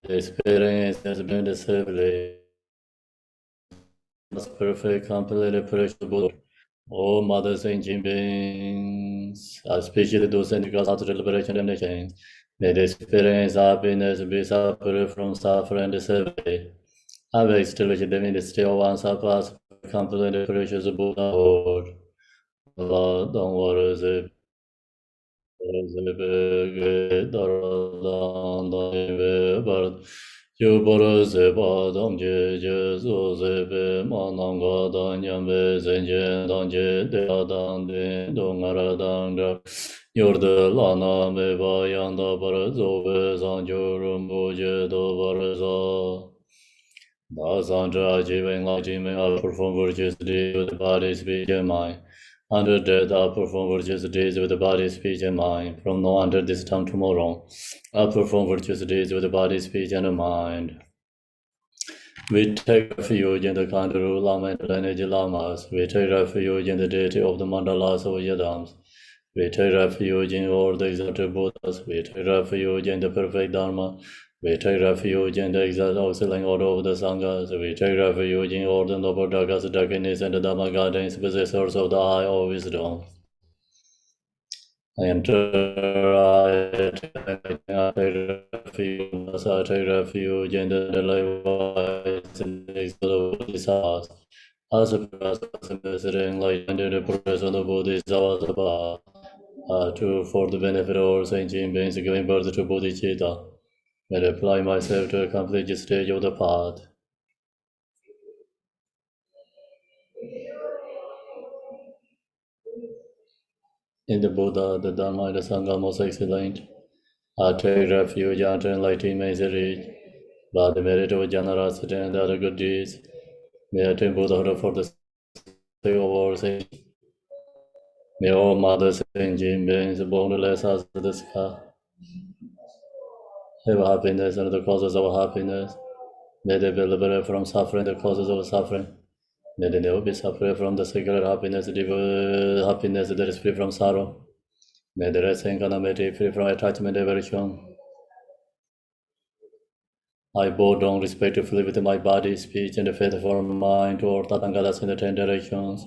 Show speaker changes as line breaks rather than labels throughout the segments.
experience has been displayed. Perfect, completely perishable. All Mother Saint beings, especially those in the after liberation and nations, may they experience happiness, be separate from suffering and disability. Have extinguished them in the still one surpass, completely precious Buddha Lord. Lord, don't worry, you boro se ba dam je je so se be ma nam ga dan yam be zen je dan je de a dan de dong ara dan da yor de la na me ba yan da bara zo be san jo rum bo je do bara zo da san ja ji wen la ji me a perform virtues with the body speech and mind. Under death, I perform virtuous deeds with the body, speech, and mind. From now under this time tomorrow, I perform virtuous deeds with the body, speech, and mind. We take refuge in the Kandaru Lama and Lineage Lamas. We take refuge in the deity of the mandalas of Yadams. We take refuge in all the exalted Buddhas. We take refuge in the perfect Dharma. We take refuge in the excelling order of the Sanghas. We take refuge in all the noble Dagas, Dakinis, and the Dhamma gardens, possessors of the eye of wisdom. I enter, I take refuge in the light and the exalted Bodhisattvas. As a person enlightened in the progress of the Bodhisattvas above, for the benefit of all sentient beings giving birth to bodhicitta, may I apply myself to a complete stage of the path. In the Buddha, the Dharma, and the Sangha most excellent. I take refuge unto enlightenment is reached by the merit of generosity and other good deeds. May I attain Buddhahood for the sake of all saints. May all mothers and beings boundless as the sky have happiness and the causes of happiness. May they be liberated from suffering, the causes of suffering. May they never be separate from the sacred happiness, happiness that is free from sorrow. May the rest and calamity free from attachment and aversion. I bow down respectively with my body, speech, and faithful mind toward Tathagatas in the 10 directions.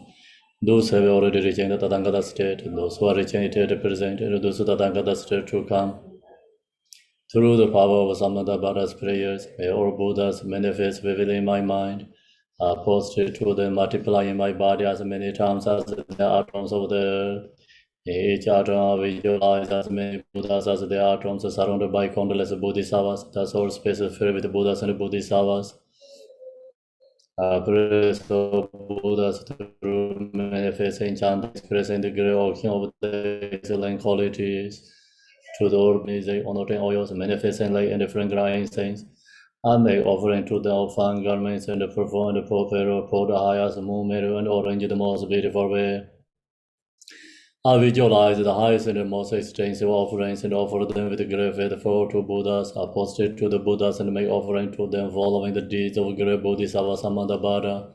Those who have already reached the Tathagata state, those who are reaching it at present, and those who Tathagata state to come. Through the power of Samanta Buddha's prayers, may all Buddhas manifest vividly in my mind, posted to them, multiplying my body as many times as the atoms of the earth. Each atom visualized as many Buddhas as the atoms surrounded by countless Bodhisattvas. Thus all space is filled with Buddhas and Bodhisattvas. Praise of Buddhas through manifesting chant, expressing the great ocean of the excellent qualities. To the Lord music, honoring oils, manifesting light and different grains things. I make offering to the fine garments and perform the proper for the highest moon, mirror, and orange the most beautiful way. I visualize the highest and the most extensive offerings and offer them with great faithful to Buddhas. I posted to the Buddhas and make offering to them following the deeds of great Bodhisattva Samanta.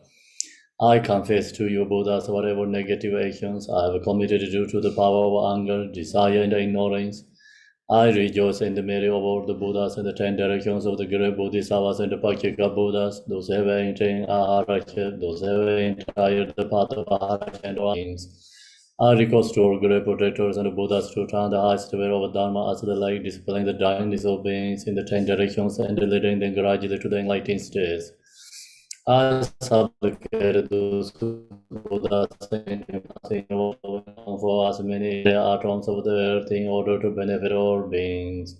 I confess to you, Buddhas, whatever negative actions I have committed due to the power of anger, desire, and ignorance. I rejoice in the merit of all the Buddhas and the 10 directions of the great Bodhisattvas and the Pakika Buddhas, those who have attained Aharaksha, those who have entered the path of Aharaksha and all beings. I request to all great protectors and the Buddhas to turn the highest way of Dharma as the light, dispelling the darkness of beings in the 10 directions and leading them gradually to the enlightened states. I supplicate those Buddhas for as many atoms of the earth in order to benefit all beings.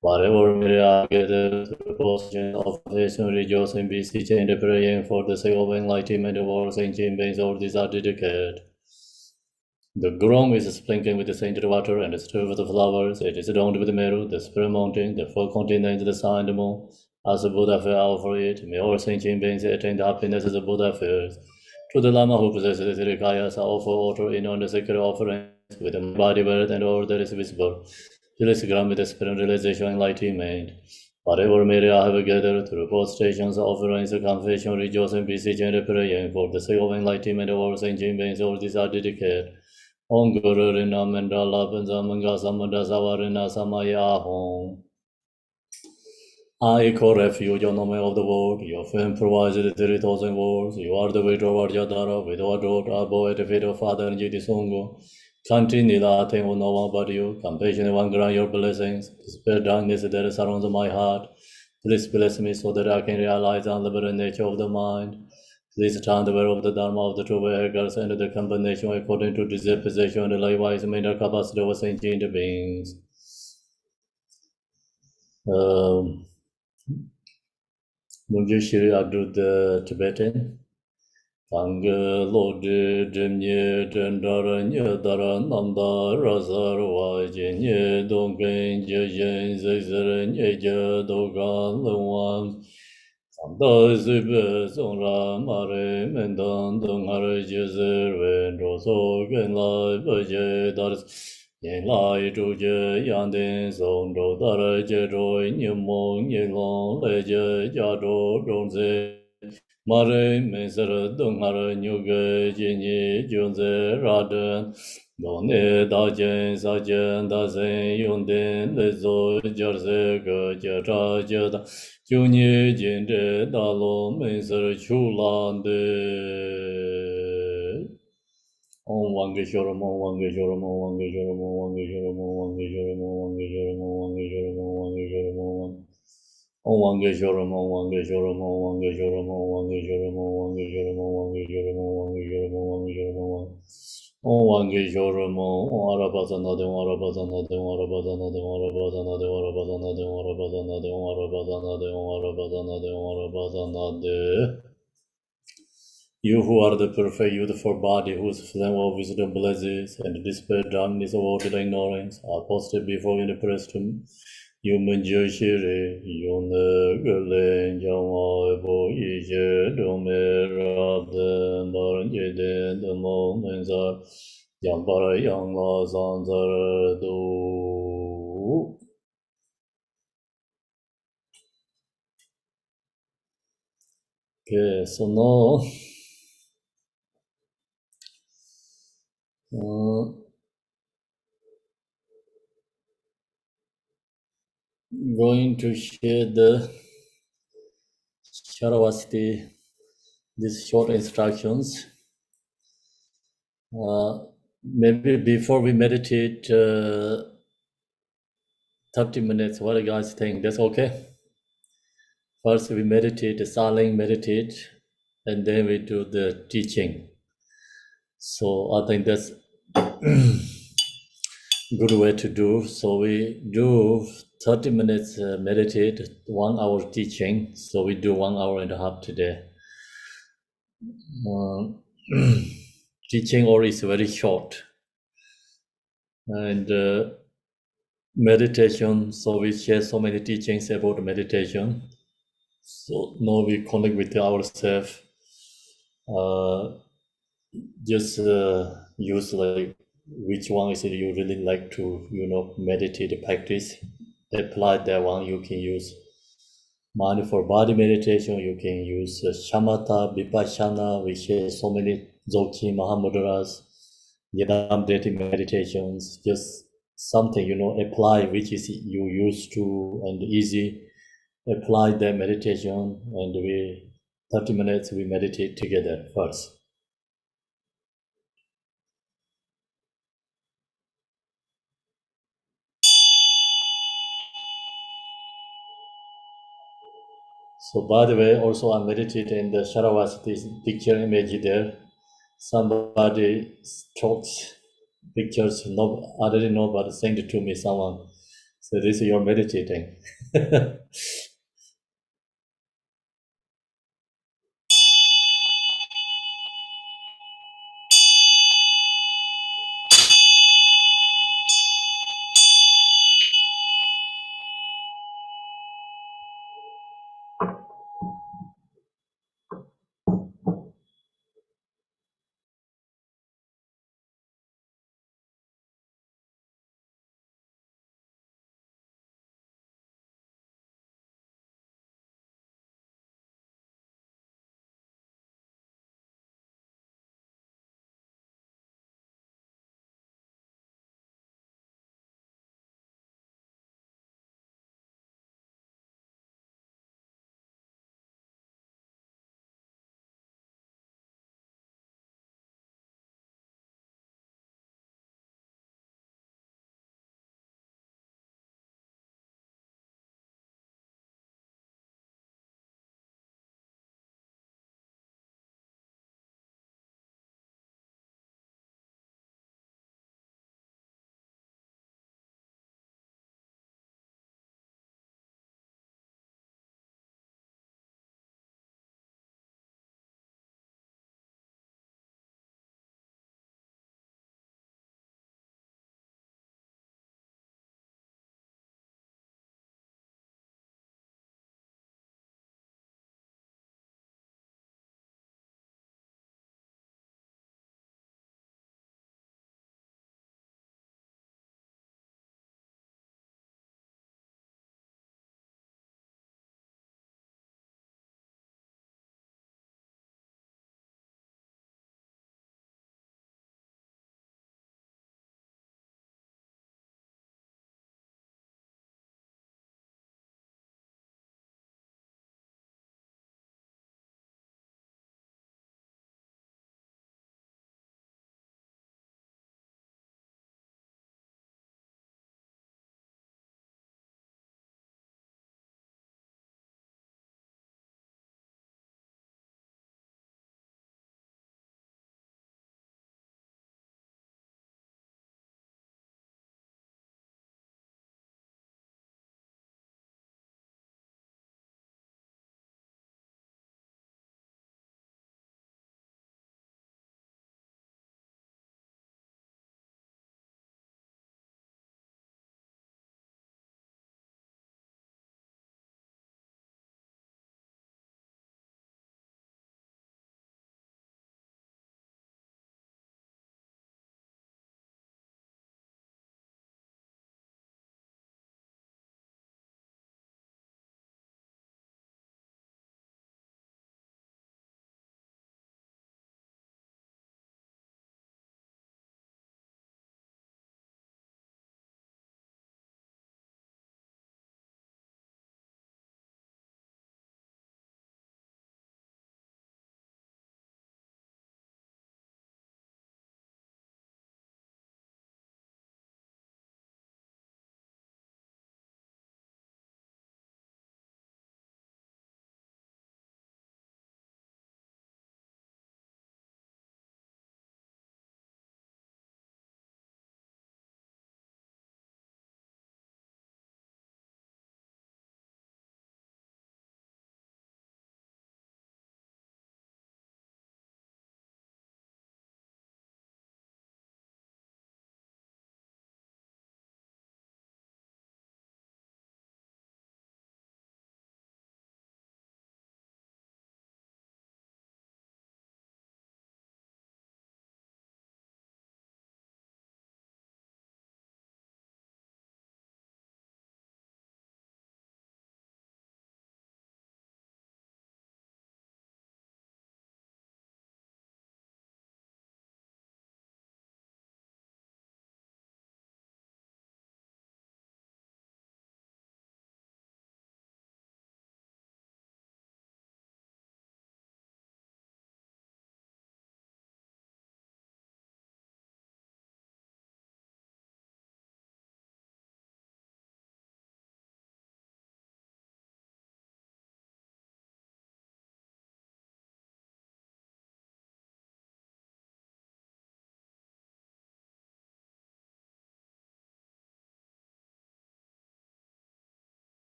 Whatever may I gather through position of affection, rejoicing, beseeching, and praying for the sake of enlightenment of all sentient beings, all these are dedicated. The ground is sprinkled with the scented water and stirred with the flowers. It is adorned with the Meru, the spirit mountain, the four continents, the sun and the moon. As the Buddha fair offer it, may all sentient beings attain the happiness as the Buddha fares. To the Lama who possesses the Rikayas, I offer water in on the sacred offerings with the body, birth, and all that is visible. Fill this ground with the spirit realization and enlightenment. Whatever merit I have gathered through postations, offerings, confession, rejoicing, beseeching, and praying for the sake of enlightenment of all sentient beings, all these are dedicated. Om Guru Rina Mandala Panzamanga Samada Savarina Samaya Hom. I call refuge on the way of the world. Your fame provides the 30,000 words. You are the way toward Yadara, without doubt, Abo at the feet of Father and Jiti Songo. Continue that thing with no one but you. Compassion one grant your blessings. Spare darkness that surrounds my heart. Please bless me so that I can realize the unlimited nature of the mind. Please turn the way of the Dharma of the true vehicles and the combination according to disposition and likewise mental capacity of sentient beings. Munjishiri Abdul the Tibetan. Tanga Lodi Dimye Dendara Nyadara Nanda Razar Wajinye Dongen Jajan Zizar Nyeja Dogan Luan Tanda Zibe Zonra Mare Mendan Donghara Jizir Vendro Sogen Lai Baje Daris Yen Lai Tuje Yandin Zondro Dara Jeroi Nyamong Yelong Leje Jado Donze Mare Mesara Dunghara Nyuga Jinyi Junze Radan Done Dajen Sajen Dazen Yunden Lezo Jarze Gajara Jada Junyi Jinde Dalo Mesara Chulande Om Wangeshoram, Om Wangeshoram, Om Wangeshoram, Om Wangeshoram, Om Wangeshoram, Om Wangeshoram, Om Wangeshoram, Om Wangeshoram, Om Wangeshoram, Om Wangeshoram, Om Wangeshoram, Om Wangeshoram, Om Wangeshoram, Om Wangeshoram, Om Wangeshoram, Om Wangeshoram, Om Wangeshoram, Om Arabazanade, Om Arabazanade, Om Arabazanade, Om Arabazanade, Om Arabazanade, Om Arabazanade, Om Arabazanade, Om Arabazanade, Om Arabazanade. You who are the perfect youthful body, whose flame of wisdom blazes, and dispel darkness of ordered ignorance, are posted before you in the present. You menjoy shire, you neglen, jama, bo, ije, dome, rabden, baran, jeden, the moments are, jambara, yang la, zanzar, do. Okay, so now, going to share the Sharavasti, these short instructions. Maybe before we meditate 30 minutes, what do you guys think? That's okay? First we meditate, the silent meditate, and then we do the teaching. So I think that's good way to do. So we do 30 minutes meditate, 1 hour teaching. So we do 1.5 hours today. Teaching or is very short. And meditation, so we share so many teachings about meditation. So now we connect with ourselves. Just use like which one is it you really like to meditate practice. Apply that one. You can use mind for body meditation. You can use shamatha, vipassana. We share so many Dzogchen, Mahamudras, Yadam deity meditations. Just something apply which is you used to and easy. Apply that meditation, and we 30 minutes we meditate together first. So by the way, also I meditated in the Sharavasti picture image there. Somebody talks pictures, no, I didn't know, but sent it to me, someone. So this is your meditating.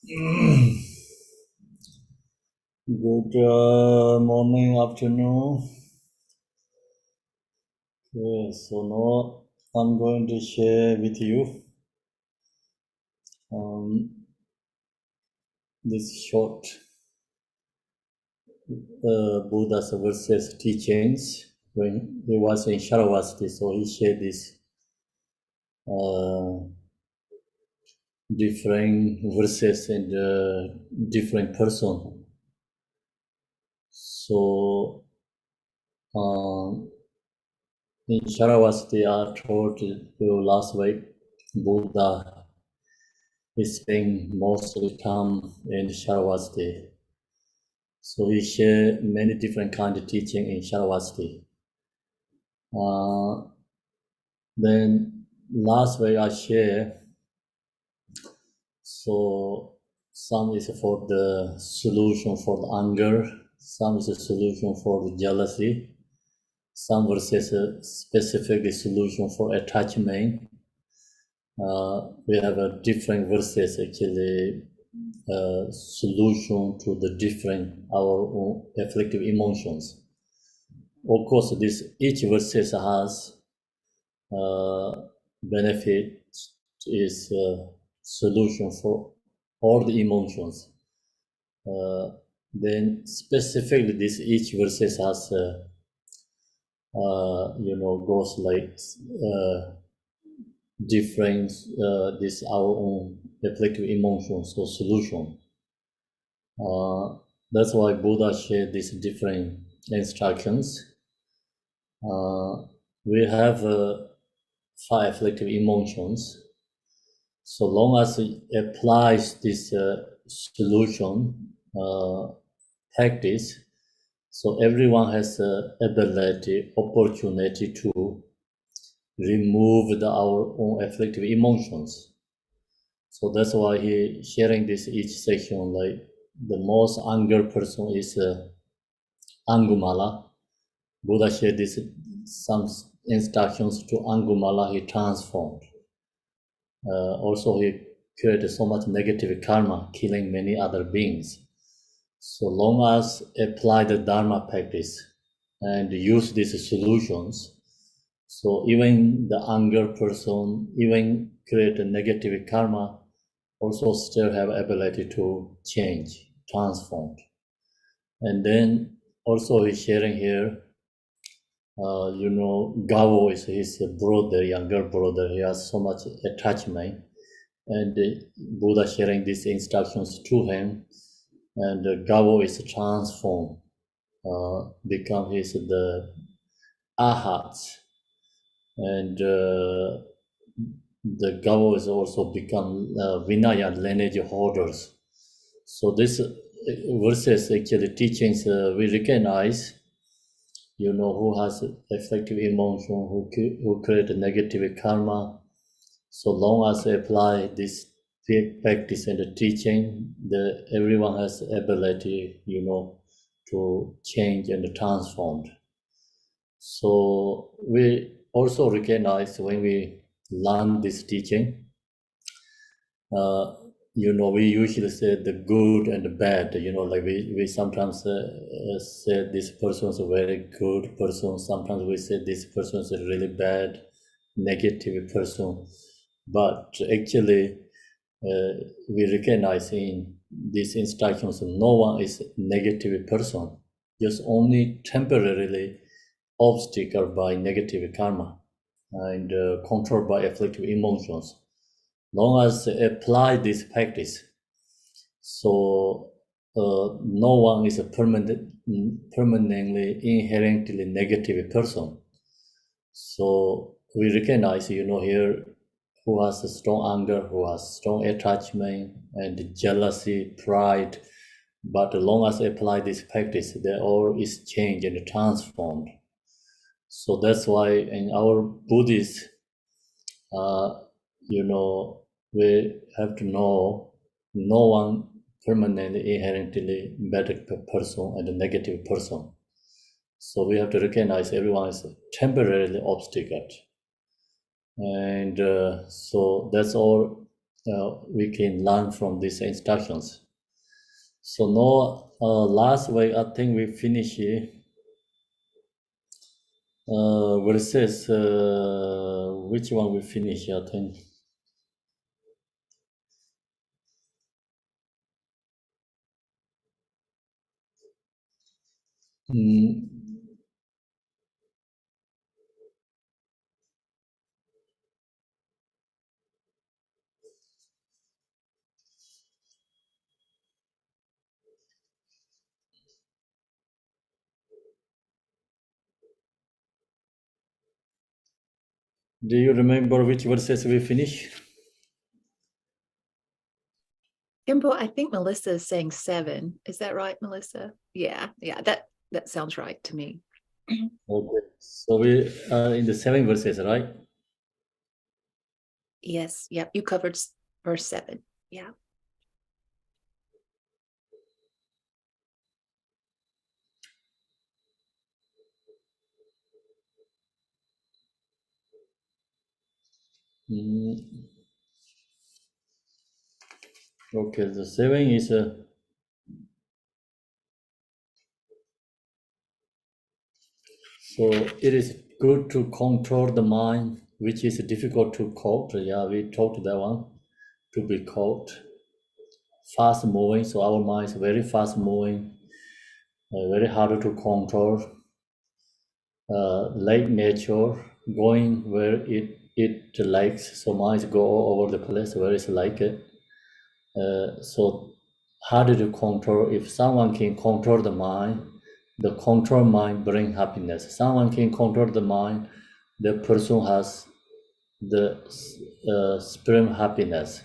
Good morning, afternoon. Okay, so now I'm going to share with you this short Buddha's verses teachings when he was in Sharavasti. So he shared this different verses and different person. So in Sharavasti, I told you last week, Buddha is spending most of the time in Sharavasti. So he shared many different kind of teaching in Sharavasti. Then last week I share, so some is for the solution for the anger, some is a solution for the jealousy, some verses specifically solution for attachment. We have a different verses actually solution to the different our own afflictive emotions. Of course, this each verses has benefit is solution for all the emotions. Then specifically, this each verses has goes like different this our own afflictive emotions or solution. That's why Buddha shared these different instructions. We have 5 afflictive emotions. So long as it applies this solution practice, so everyone has the ability, opportunity to remove our own afflictive emotions. So that's why he sharing this each section, like the most anger person is Angumala. Buddha shared this some instructions to Angumala, he transformed. Also, he created so much negative karma, killing many other beings. So long as apply the Dharma practice and use these solutions, so even the anger person, even create a negative karma, also still have ability to change, transform. And then also he's sharing here, Gavo is his brother, younger brother. He has so much attachment, and Buddha sharing these instructions to him, and Gavo is transformed, become the Ahat, and the Gavo is also become Vinaya lineage holders. So this verses actually teachings we recognize, who has affective emotion, who create a negative karma. So long as they apply this practice and the teaching, everyone has the ability, to change and transform. So we also recognize when we learn this teaching, we usually say the good and the bad, like we sometimes say this person is a very good person. Sometimes we say this person is a really bad, negative person. But actually, we recognize in these instructions, no one is a negative person, just only temporarily obstacle by negative karma and controlled by afflictive emotions. Long as apply this practice, so no one is a permanently inherently negative person. So we recognize, here who has a strong anger, who has strong attachment and jealousy, pride. But as long as apply this practice, they all is changed and transformed. So that's why in our Buddhist, we have to know no one permanently inherently better person and a negative person. So we have to recognize everyone is temporarily obstacle. And so that's all we can learn from these instructions. So now, last week I think we finished verses. Which one we finished? I think. Do you remember which verses we finished?
Kimbo, I think Melissa is saying 7. Is that right, Melissa? Yeah, that sounds right to me.
Okay, so we are in the 7 verses, right?
Yes, yep, you covered verse 7. Yeah.
Okay, the 7 is so it is good to control the mind, which is difficult to cope. Yeah, we talked that one, to be caught. Fast moving, so our mind is very fast moving, very hard to control. Like nature, going where it likes, so minds go all over the place where it's like it. So hard to control. If someone can control the control mind bring happiness. Someone can control the mind, the person has the supreme happiness.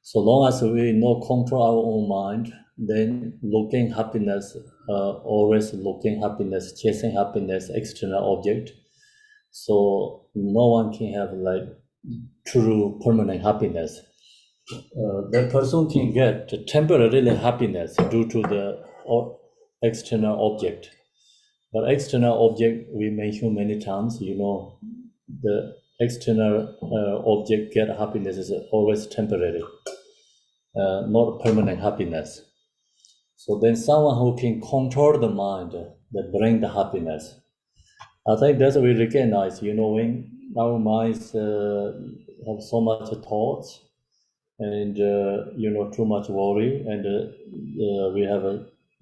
So long as we know control our own mind, then looking happiness, always looking happiness, chasing happiness, external object. So no one can have like true permanent happiness. The person can get temporarily happiness due to the external object. But external object we mentioned many times, the external object get happiness is always temporary, not permanent happiness. So then someone who can control the mind that bring the happiness. I think that's what we recognize, when our minds have so much thoughts and, too much worry and we have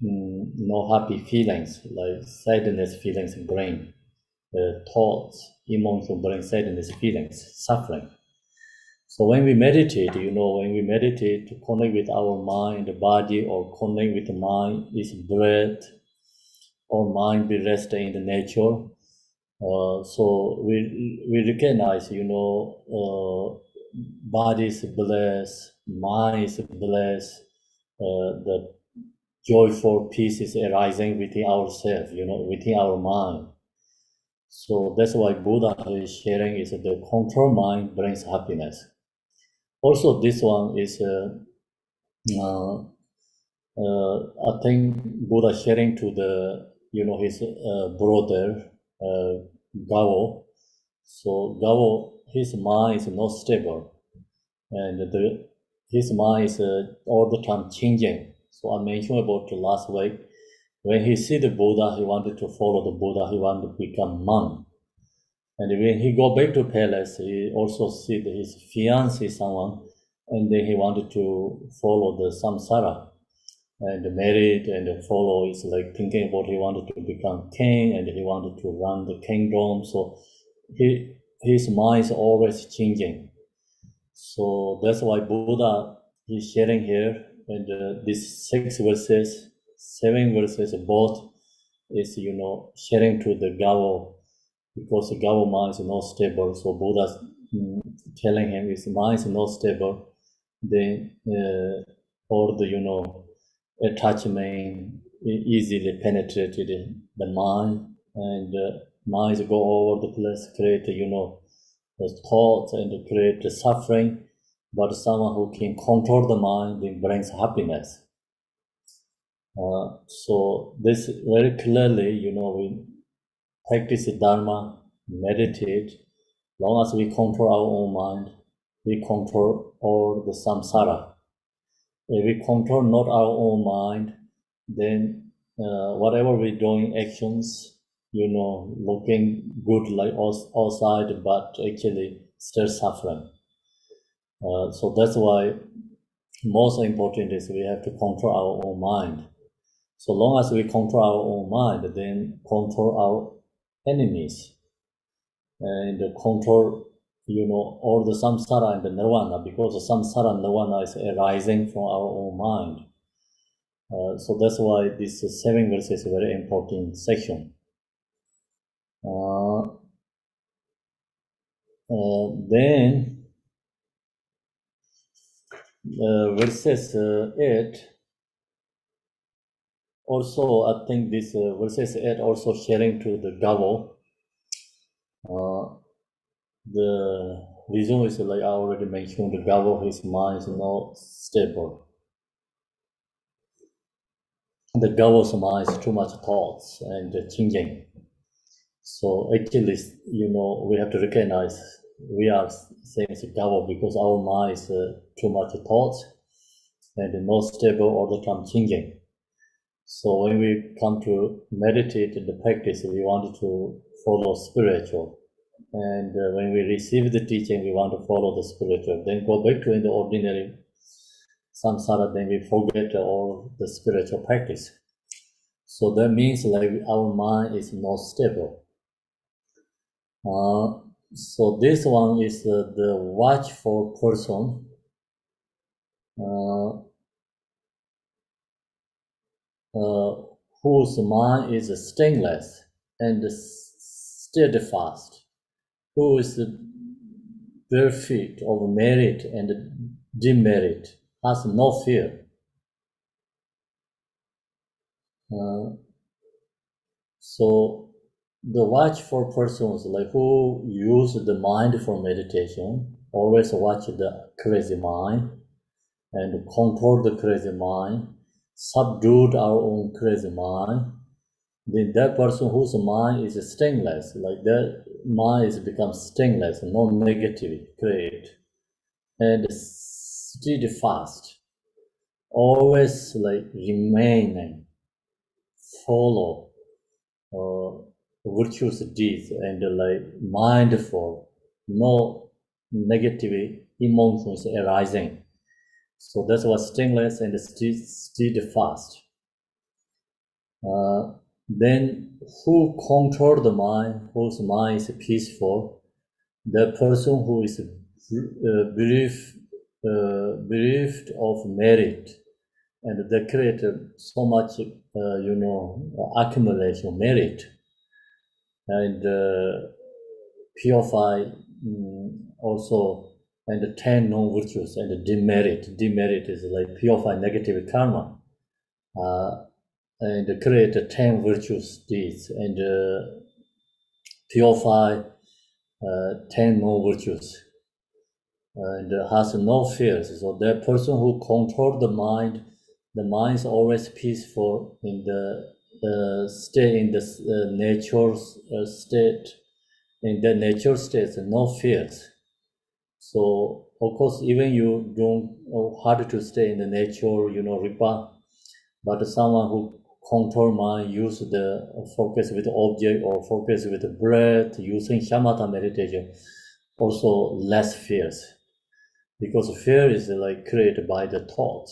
no happy feelings, like sadness feelings in brain, thoughts, emotional brain, sadness feelings, suffering. So when we meditate, to connect with our mind, the body, or connect with the mind, is breath, or mind be resting in the nature. So we recognize, body is blessed, mind is blessed, the joyful peace is arising within ourselves, within our mind. So that's why Buddha is sharing is that the control mind brings happiness. Also, this one is, uh, I think Buddha sharing to his brother, Gao. So Gao, his mind is not stable, and his mind is all the time changing. So I mentioned about the last week, when he see the Buddha, he wanted to follow the Buddha, he wanted to become monk. And when he go back to palace, he also see his fiancée someone, and then he wanted to follow the samsara and married and follow. It's like thinking about he wanted to become king and he wanted to run the kingdom. So his mind is always changing. So that's why Buddha is sharing here, and these 6 verses, 7 verses, both is sharing to the Gao, because the Gao mind is not stable. So Buddha's telling him his mind is not stable, then all the attachment easily penetrated the mind, and minds go all over the place, create the thoughts and create the suffering. But someone who can control the mind then brings happiness. So this very clearly, we practice Dharma, meditate, long as we control our own mind, we control all the samsara. If we control not our own mind, then whatever we're doing, actions, looking good like outside, but actually still suffering. So that's why most important is we have to control our own mind. So long as we control our own mind, then control our enemies and control, all the samsara and the nirvana, because the samsara and nirvana is arising from our own mind. So that's why this 7 verses is a very important section. Then verses 8, also I think this verses 8 also sharing to the Gavo. The reason is like I already mentioned, the Gavo, his mind is not stable. The Gavo's mind is too much thoughts and changing. So actually, we have to recognize we are saying it's Gavo because our mind is too much thoughts and not stable, all the time changing. So when we come to meditate in the practice, we want to follow spiritual. And when we receive the teaching, we want to follow the spiritual. Then go back to in the ordinary samsara, then we forget all the spiritual practice. So that means like our mind is not stable. So this one is the watchful person. Whose mind is stainless and steadfast, who is bereft of merit and demerit, has no fear. So the watchful persons, like who use the mind for meditation, always watch the crazy mind and control the crazy mind, subdued our own crazy mind, then that person whose mind is stainless, like that mind is become stainless, no negativity create, and steadfast, always like remaining, follow virtuous deeds and like mindful, no negative emotions arising. So that's what stainless and steadfast. Then who control the mind, whose mind is peaceful, the person who is bereft of merit, and they create so much, accumulation merit, and purify also, and 10 non-virtues, and demerit. Demerit is like purify negative karma, and create 10 virtuous deeds, and purify 10 non-virtues, and has no fears. So that person who controls the mind is always peaceful in the stay in the nature state. In the nature state, no fears. So of course, even you don't hard to stay in the nature, ripa, but someone who control mind, use the focus with object or focus with the breath, using shamatha meditation, also less fears, because fear is like created by the thought.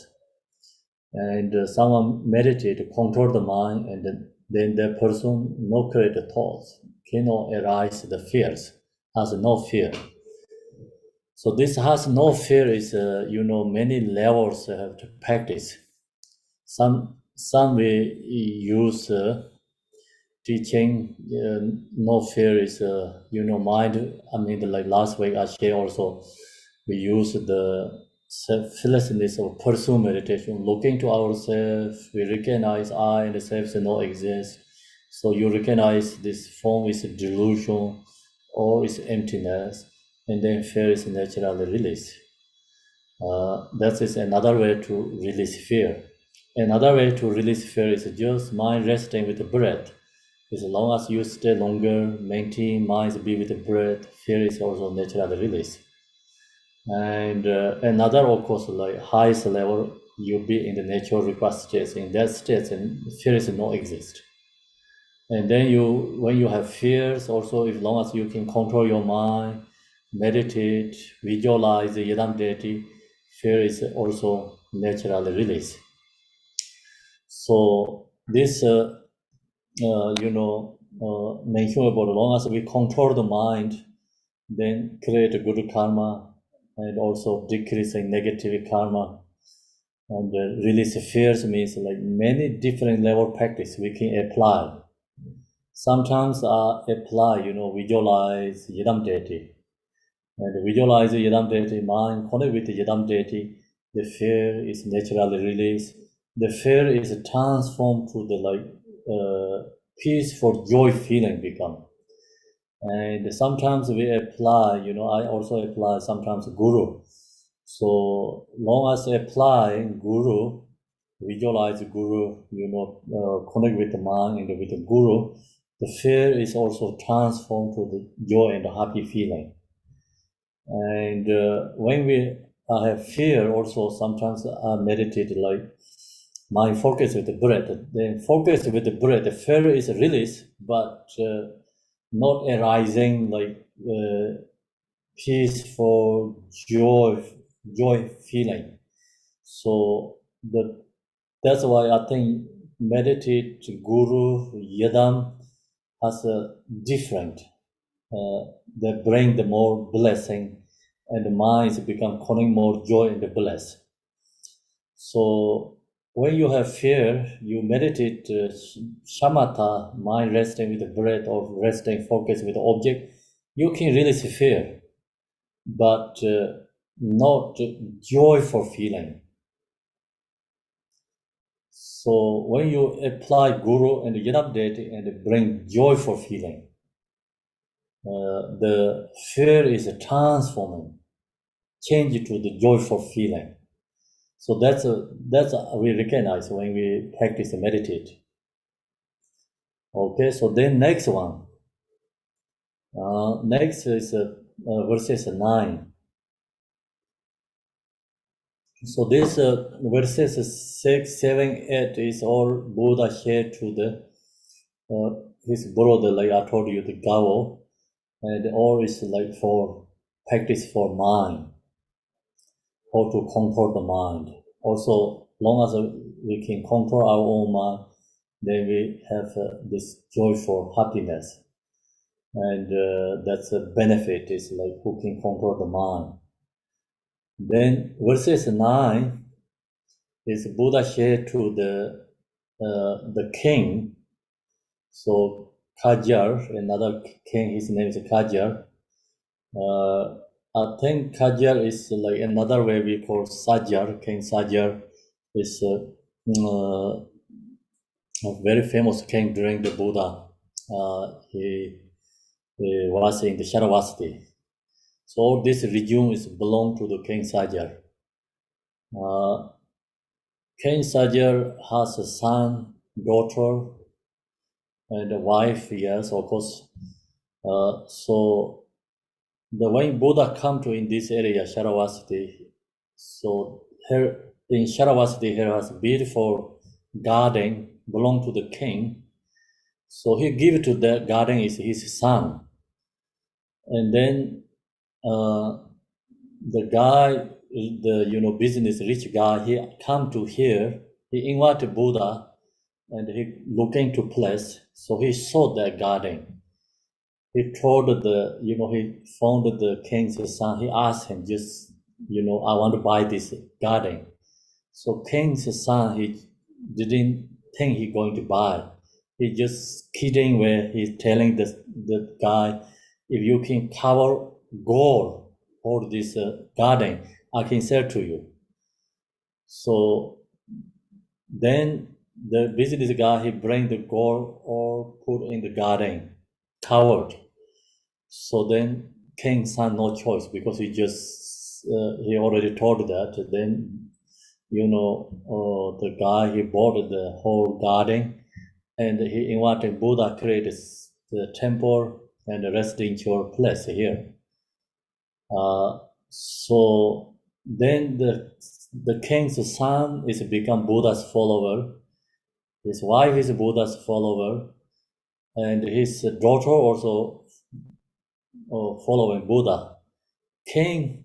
And someone meditate, control the mind, and then that person no create thoughts, cannot arise the fears, has no fear. So this has no fear is, many levels have to practice. Some we use teaching, no fear is, mind. I mean, like last week I shared also, we use the selflessness of personal meditation, looking to ourselves. We recognize I and the self do not exist. So you recognize this form is a delusion or is emptiness, and then fear is naturally released. That is another way to release fear. Another way to release fear is just mind resting with the breath. As long as you stay longer, maintain mind be with the breath, fear is also naturally released. And another, of course, like highest level, you be in the natural request states. In that state, and fear is not exist. And then when you have fears, also, as long as you can control your mind, meditate, visualize the Yidam deity, fear is also naturally released. So this, mention about as long as we control the mind, then create a good karma and also decreasing negative karma. And release fears means like many different level practice we can apply. Sometimes apply, visualize Yidam deity. And visualize Yidam deity, mind connect with the Yidam deity, the fear is naturally released. The fear is transformed to the peaceful joy feeling become. And sometimes we apply, I also apply sometimes guru. So long as apply guru, visualize guru, connect with the mind and with the guru, the fear is also transformed to the joy and the happy feeling. And when we have fear, also sometimes I meditate like mind focus with the breath. Then focus with the breath. The fear is released, but not arising like peaceful joy feeling. So that's why I think meditate guru yadam has a different. They bring the more blessing, and the minds become calling more joy and the bliss. So when you have fear, you meditate shamatha, mind resting with the breath or resting focus with the object. You can release fear, but not joyful feeling. So when you apply guru and yidam deity and bring joyful feeling, the fear is transforming, change to the joyful feeling. So that's we recognize when we practice and meditate. Okay, so then next one. Next is verses 9. So this verses 6, 7, 8 is all Buddha shared to the his brother, like I told you, the Gao, and all is like for practice for mind, how to control the mind. Also, long as we can control our own mind, then we have this joyful happiness. And that's a benefit, is like who can control the mind. Then verses 9 is Buddha shared to the king. So Kajar, another king, his name is Kajar. I think Kajar is like another way we call Sajar. King Sajar is a very famous king during the Buddha. He was in the Sharavasti. So all this region is belong to the King Sajar. King Sajar has a son, daughter, and a wife. Yes, of course. So when Buddha come to in this area, Sharavasti, so here in Sharavasti, here has beautiful garden belong to the king. So he give to that garden is his son, and then the guy, the business rich guy, he come to here. He invited Buddha, and he looking to place. So he saw that garden. He told he found the king's son. He asked him, just I want to buy this garden. So king's son, he didn't think he going to buy. He just kidding where he's telling the guy, if you can cover gold for this garden, I can sell to you. So then the business guy, he bring the gold or put in the garden, covered. So then king's son no choice, because he already told that. Then the guy, he bought the whole garden, and he invited Buddha create the temple and the residential place here. So then the king's son is become Buddha's follower. His wife is Buddha's follower, and his daughter also following Buddha. King,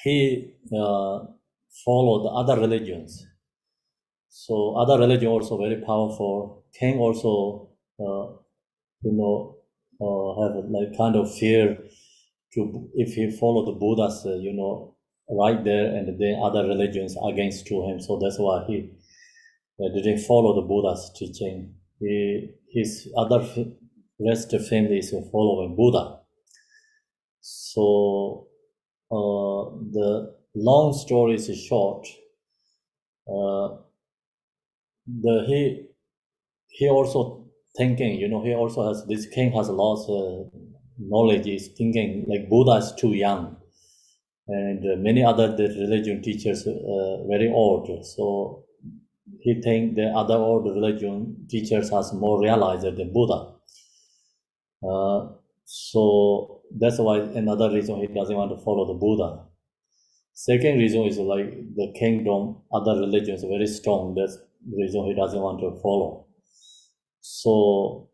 he followed the other religions. So other religion also very powerful. King also, have like kind of fear to if he follow the Buddha's, right there, and then other religions against to him. So that's why he didn't follow the Buddha's teaching. His other rest of family is following Buddha. So the long story is short. He also thinking, he also has, this king has lots of knowledge, is thinking like Buddha is too young, and many other the religion teachers very old. So he think the other old religion teachers has more realized than Buddha. So that's why another reason he doesn't want to follow the Buddha. Second reason is like the kingdom, other religions very strong. That's the reason he doesn't want to follow. So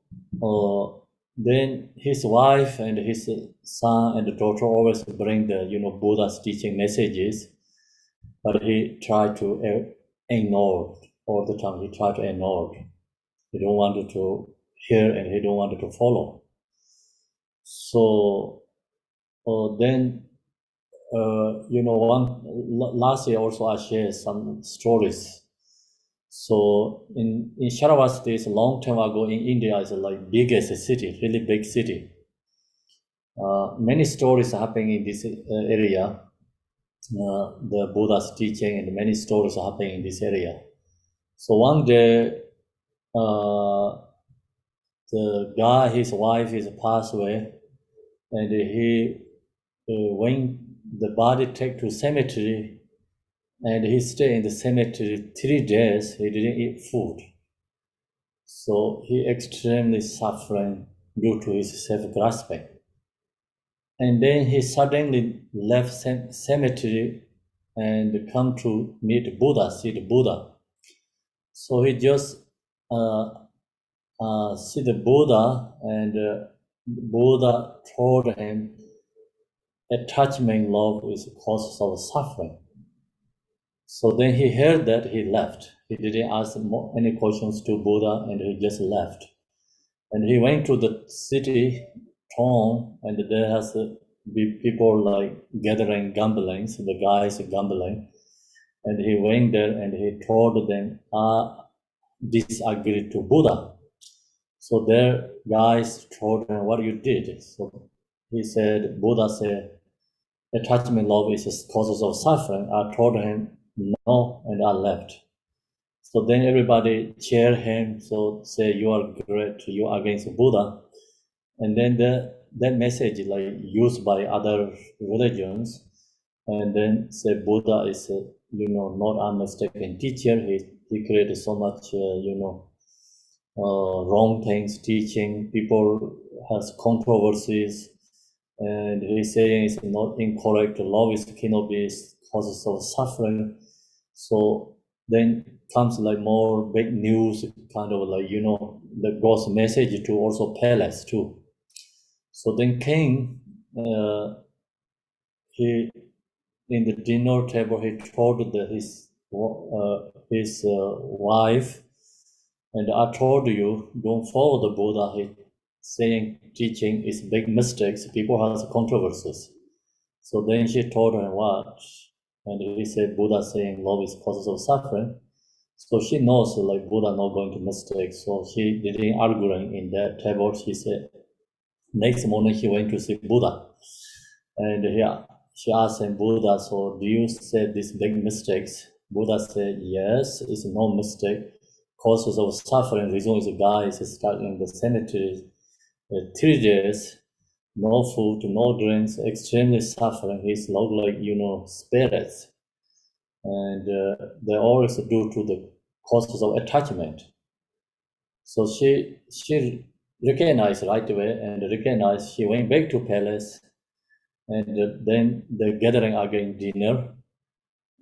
then his wife and his son and daughter always bring the Buddha's teaching messages, but he tried to ignore all the time. He tried to ignore. He don't want to hear and he don't want to follow. So then last year also I shared some stories. So in Sharavasti, it's a long time ago in India, is like biggest city, really big city. Many stories are happening in this area. The Buddha's teaching and many stories are happening in this area. So one day, the guy, his wife is passed away, and he when the body take to cemetery, and he stayed in the cemetery 3 days. He didn't eat food. So he extremely suffering due to his self-grasping. And then he suddenly left cemetery and come to meet Buddha, see the Buddha. So he just see the Buddha, and Buddha told him attachment love is the cause of suffering. So then he heard that, he left. He didn't ask any questions to Buddha, and he just left. And he went to the city, town, and there has be people like gathering, gambling. So the guys gambling, and he went there and he told them, disagree to Buddha. So their guys told him, what you did. So he said, Buddha said, attachment love is causes of suffering. I told him no, and I left. So then everybody cheer him, so say you are great, you are against Buddha. And then that message like used by other religions, and then say Buddha is not a mistaken teacher. He created so much wrong things teaching. People has controversies, and he's saying it's not incorrect. Love is cannot be causes of suffering. So then comes like more big news, kind of like the God's message to also palace too. So then king, he in the dinner table he told his wife, and I told you don't follow the Buddha. He saying teaching is big mistakes. People has controversies. So then she told him what, and he said Buddha saying love is causes of suffering. So she knows like Buddha not going to mistake. So she didn't arguing in that table. She said next morning he went to see Buddha, and she asked him, Buddha, so do you say these big mistakes? Buddha said, yes, it's no mistake. Causes of suffering, reason is the guy is stuck in the cemetery 3 days, no food, no drinks, extremely suffering. He's look like spirits, and they always due to the causes of attachment. So she recognized right away, and recognized. She went back to palace, And then the gathering again dinner,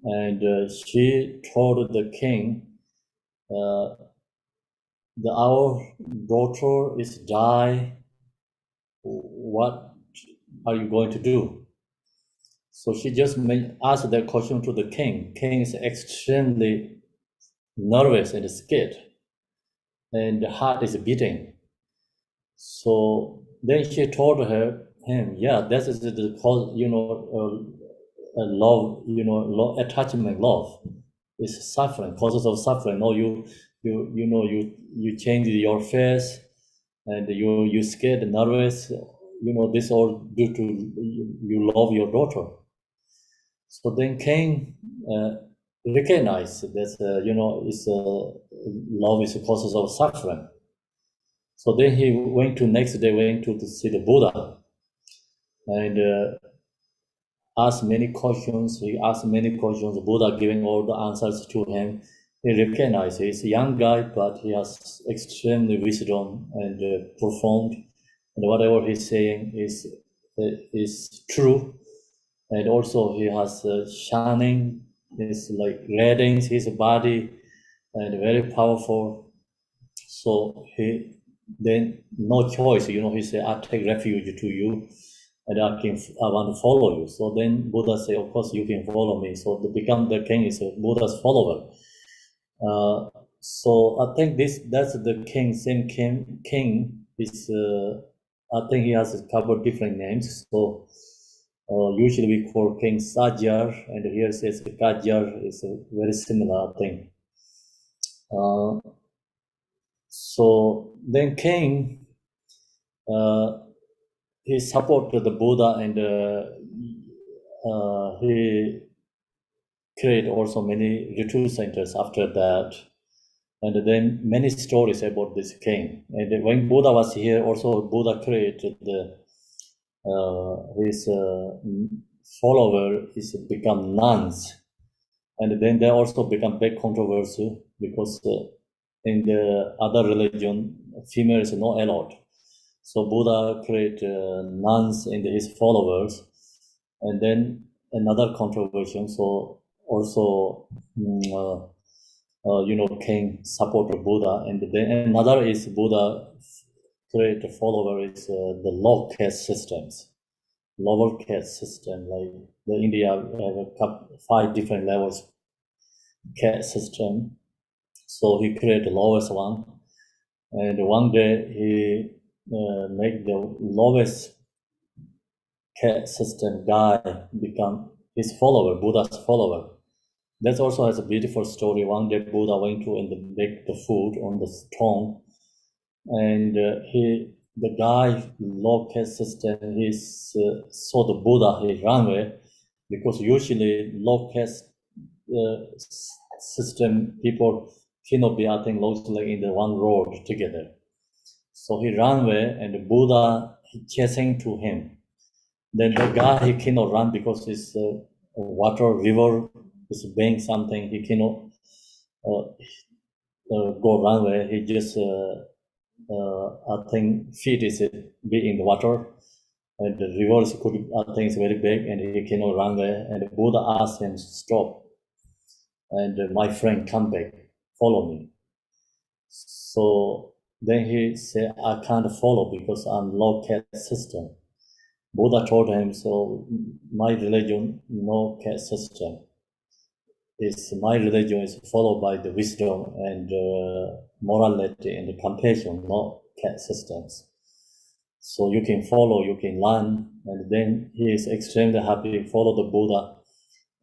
and she told the king, our daughter is die. What are you going to do? So she just asked that question to the king. King is extremely nervous and scared, and the heart is beating. So then she told him, yeah, that is the cause, love, attachment, love is suffering, causes of suffering. No, you change your face, and you scared, nervous. This all due to you love your daughter. So then Cain recognized that love is a causes of suffering. So then he went to see the Buddha, and asked many questions. He asked many questions. Buddha giving all the answers to him. He recognized he's a young guy, but he has extremely wisdom and profound, and whatever he's saying is true. And also he has shining, is like radiating his body, and very powerful. So he then no choice, he said, I take refuge to you, and I want to follow you. So then Buddha said, of course you can follow me. So to become the king is Buddha's follower. So I think that's the king. Same king is. I think he has a couple of different names. So usually we call king Sajar, and here says Kajar is very similar thing. So then king, he supported the Buddha, and he created also many retreat centers after that. And then many stories about this king. And when Buddha was here, also Buddha created his follower is become nuns. And then they also become big controversy because in the other religion, female is not allowed. So Buddha created nuns in his followers, and then another controversy. So also, king supported Buddha, and then another is Buddha create a follower is the low caste systems, lower caste system. Like the India have 5 different levels caste system. So he created the lowest one, and one day he make the lowest caste system guy become his follower, Buddha's follower. That also has a beautiful story. One day Buddha went to and make the food on the stone, and the guy low caste system, he saw the Buddha, he ran away, because usually low caste system people cannot be, I think, logically in the one road together. So he ran away, and the Buddha chasing to him. Then the guy, he cannot run because his water river is being something. He cannot go run away. He just I think feet is be in the water, and the river could, I think, is very big, and he cannot run away. And the Buddha asked him stop, and my friend come back, follow me. So then he said, I can't follow because I'm low caste system. Buddha told him, so my religion, no caste system. My religion is followed by the wisdom and morality and compassion, not caste systems. So you can follow, you can learn, and then he is extremely happy, follow the Buddha.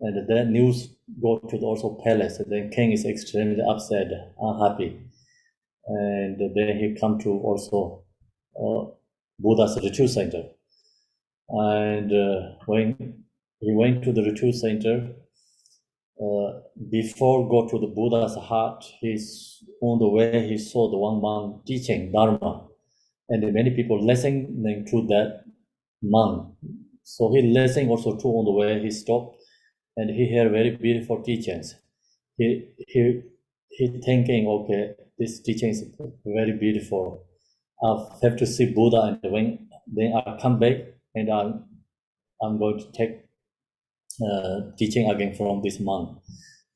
And then news go to the also palace, and then king is extremely upset, unhappy. And then he come to also Buddha's retreat center. And when he went to the retreat center, before go to the Buddha's heart, he's on the way, he saw the one monk teaching Dharma, and many people listening to that monk. So he listening also too on the way, he stopped, and he heard very beautiful teachings. He thinking, okay, this teaching is very beautiful. I have to see Buddha, and when then I come back and I'm going to take teaching again from this monk.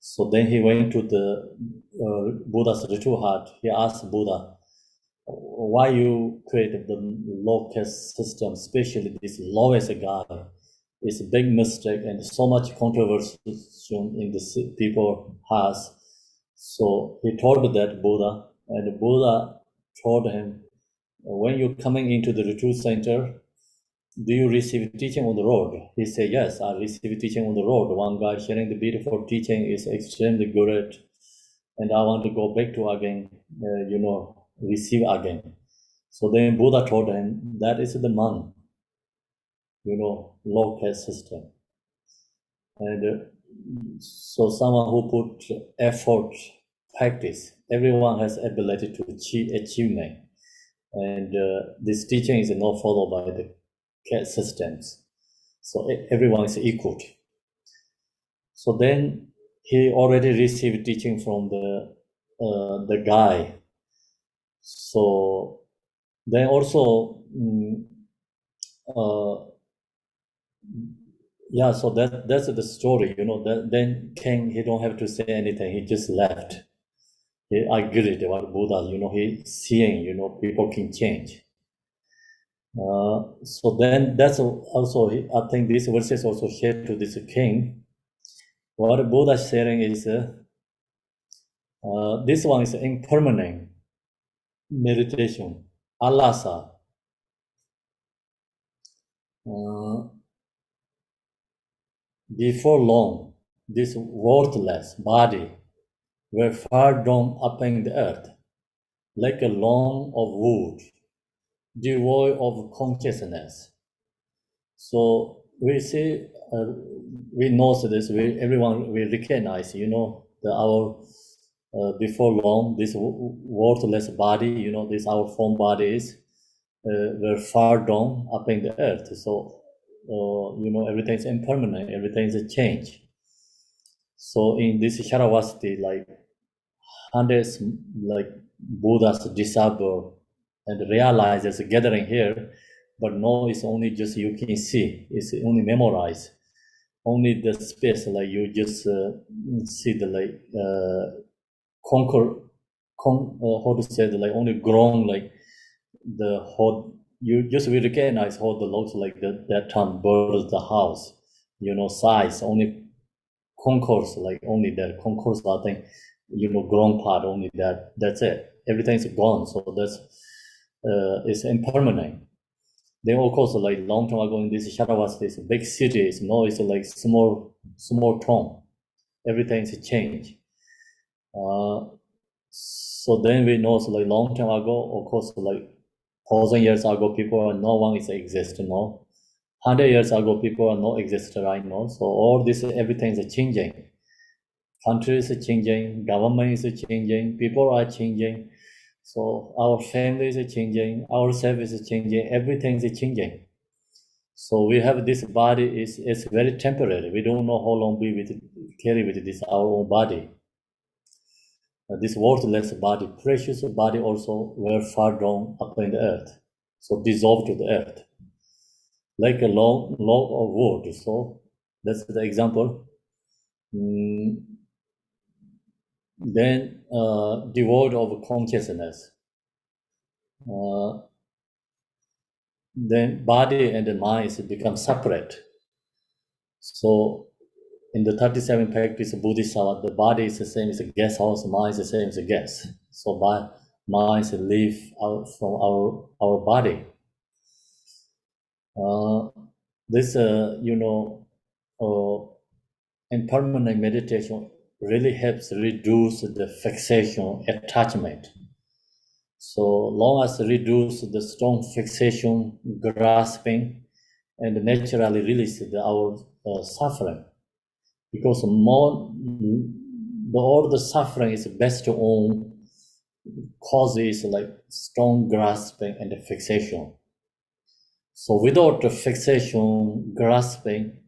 So then he went to the Buddha's retreat hut. He asked Buddha, why you created the law caste system, especially this lowest guy. It's a big mistake and so much controversy in the people has. So he told that Buddha, and Buddha told him, when you're coming into the retreat center, do you receive teaching on the road? He said, yes, I receive teaching on the road. One guy sharing the beautiful teaching is extremely good, and I want to go back to again, receive again. So then Buddha told him, that is the monk, law caste system. And so someone who put effort, practice, everyone has ability to achieve achievement. And this teaching is not followed by the caste systems. So everyone is equal. So then he already received teaching from the guy. So then also, yeah, so that's the story, then King, he don't have to say anything, he just left. He agreed about Buddha, he seeing, people can change. So then that's also, I think this verse is also shared to this king. What Buddha is sharing is, this one is impermanent meditation, alasa. Before long, this worthless body were far down upon the earth, like a log of wood, devoid of consciousness. So we see, we know this. Everyone we recognize. Our before long, this worthless body. This our form bodies were far down up in the earth. So everything is impermanent. Everything is a change. So in this Sharavasti, like hundreds, like Buddha's disciple, and realizes gathering here, but no, it's only just you can see. It's only memorize. Only the space, like you just see the how to say the only grown the whole. You just will recognize how the looks like that time builds the house. Size only concourse, only that concourse. I think grown part only that. That's it. Everything's gone. So that's it's impermanent. Then of course, long time ago in this Sharavasti, this big cities, now it's like small town. Everything's changed. So then we know, so long time ago, of course, 1,000 years ago, no one is exist now. 100 years ago, people are not exist right now. So all this, everything is changing. Countries are changing, government is changing, people are changing. So our families are changing, our service is changing, everything is changing. So we have this body is very temporary. We don't know how long we will carry with this our own body. This worthless body, precious body also were far down up in the earth. So dissolved to the earth. Like a log of wood. So that's the example. Then devoid of consciousness. Then body and the mind become separate. So in the 37 practice of Buddhism, the body is the same as a guest house, mind is the same as a guest. So mind live out from our body. This impermanent meditation really helps reduce the fixation, attachment. So long as reduce the strong fixation, grasping, and naturally release our suffering, because all the suffering is based on causes like strong grasping and fixation. So without the fixation, grasping,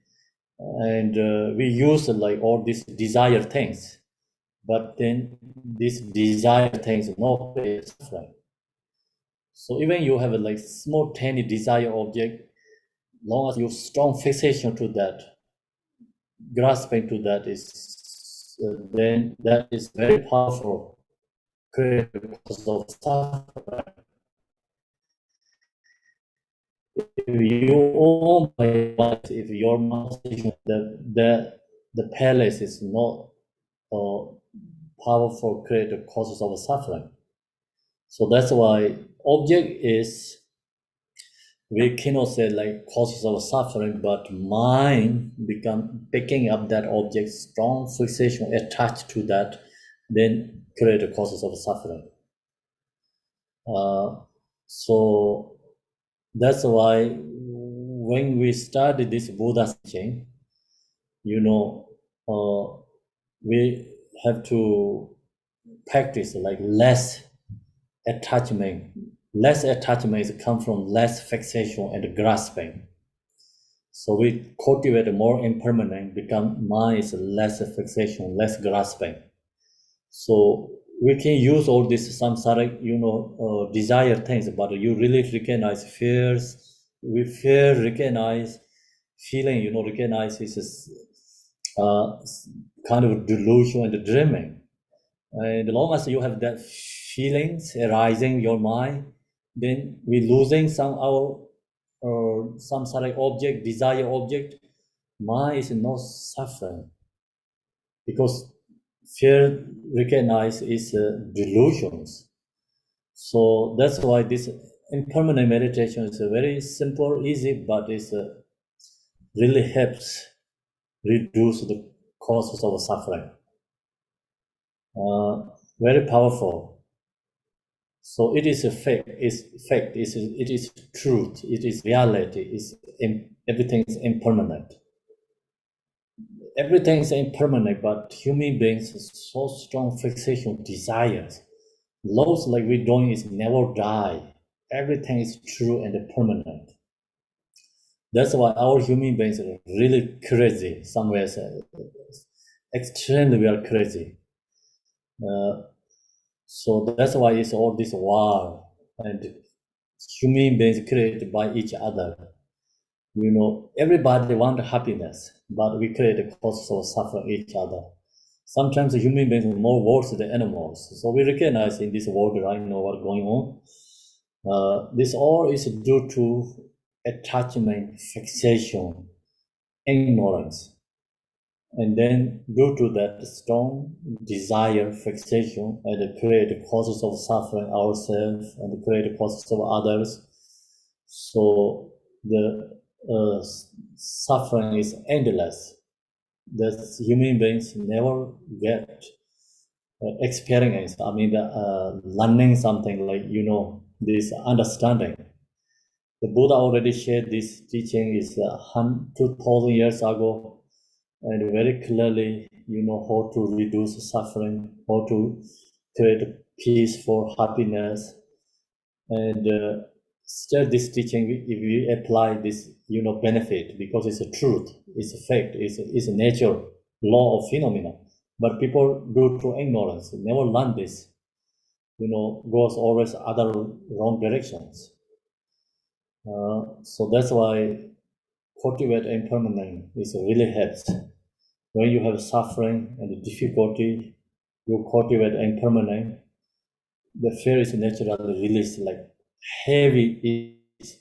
and we use all these desired things, but then these desired things not suffering. So even you have a small tiny desire object, long as you strong fixation to that, grasping to that is then that is very powerful, create cause of suffering. If you own by mind, if your mind, the palace is not powerful, create causes of suffering. So that's why object is, we cannot say like causes of suffering, but mind become picking up that object, strong fixation attached to that, then create the causes of suffering. So that's why when we started this Buddha teaching, we have to practice like less attachment. Less attachment come from less fixation and grasping. So we cultivate more impermanent, become mind is less fixation, less grasping. So we can use all this samsaric, desire things, but you really recognize fears. We fear, recognize feeling, recognize is kind of delusion and dreaming. And as long as you have that feelings arising in your mind, then we losing some our some sort of object, desire object. Mind is not suffering because fear recognize is delusions. So that's why this impermanent meditation is a very simple, easy, but it's really helps reduce the causes of suffering. Very powerful. So it is a fact. It's fact. It is truth. It is reality. Everything is impermanent. Everything is impermanent, but human beings have so strong fixation, desires. Laws like we're doing is never die. Everything is true and permanent. That's why our human beings are really crazy. Somewhere, extremely we are crazy. So that's why it's all this war and human beings created by each other. Everybody want happiness, but we create a cause of suffering each other. Sometimes the human beings are more worse than animals. So we recognize in this world right now what's going on. This all is due to attachment, fixation, ignorance. And then due to that strong desire, fixation, and create causes of suffering ourselves and create causes of others. So the suffering is endless. The human beings never get experience. I mean, learning something like, this understanding. The Buddha already shared this teaching is 2,000 years ago, and very clearly, how to reduce suffering, how to create peace for happiness, and still this teaching, if we apply this, benefit, because it's a truth, it's a fact, it's a nature, law of phenomena. But people, due to ignorance, never learn this, goes always other wrong directions. So that's why cultivate impermanence is really helps. When you have suffering and difficulty, you cultivate impermanence, the fear is naturally released, like heavy is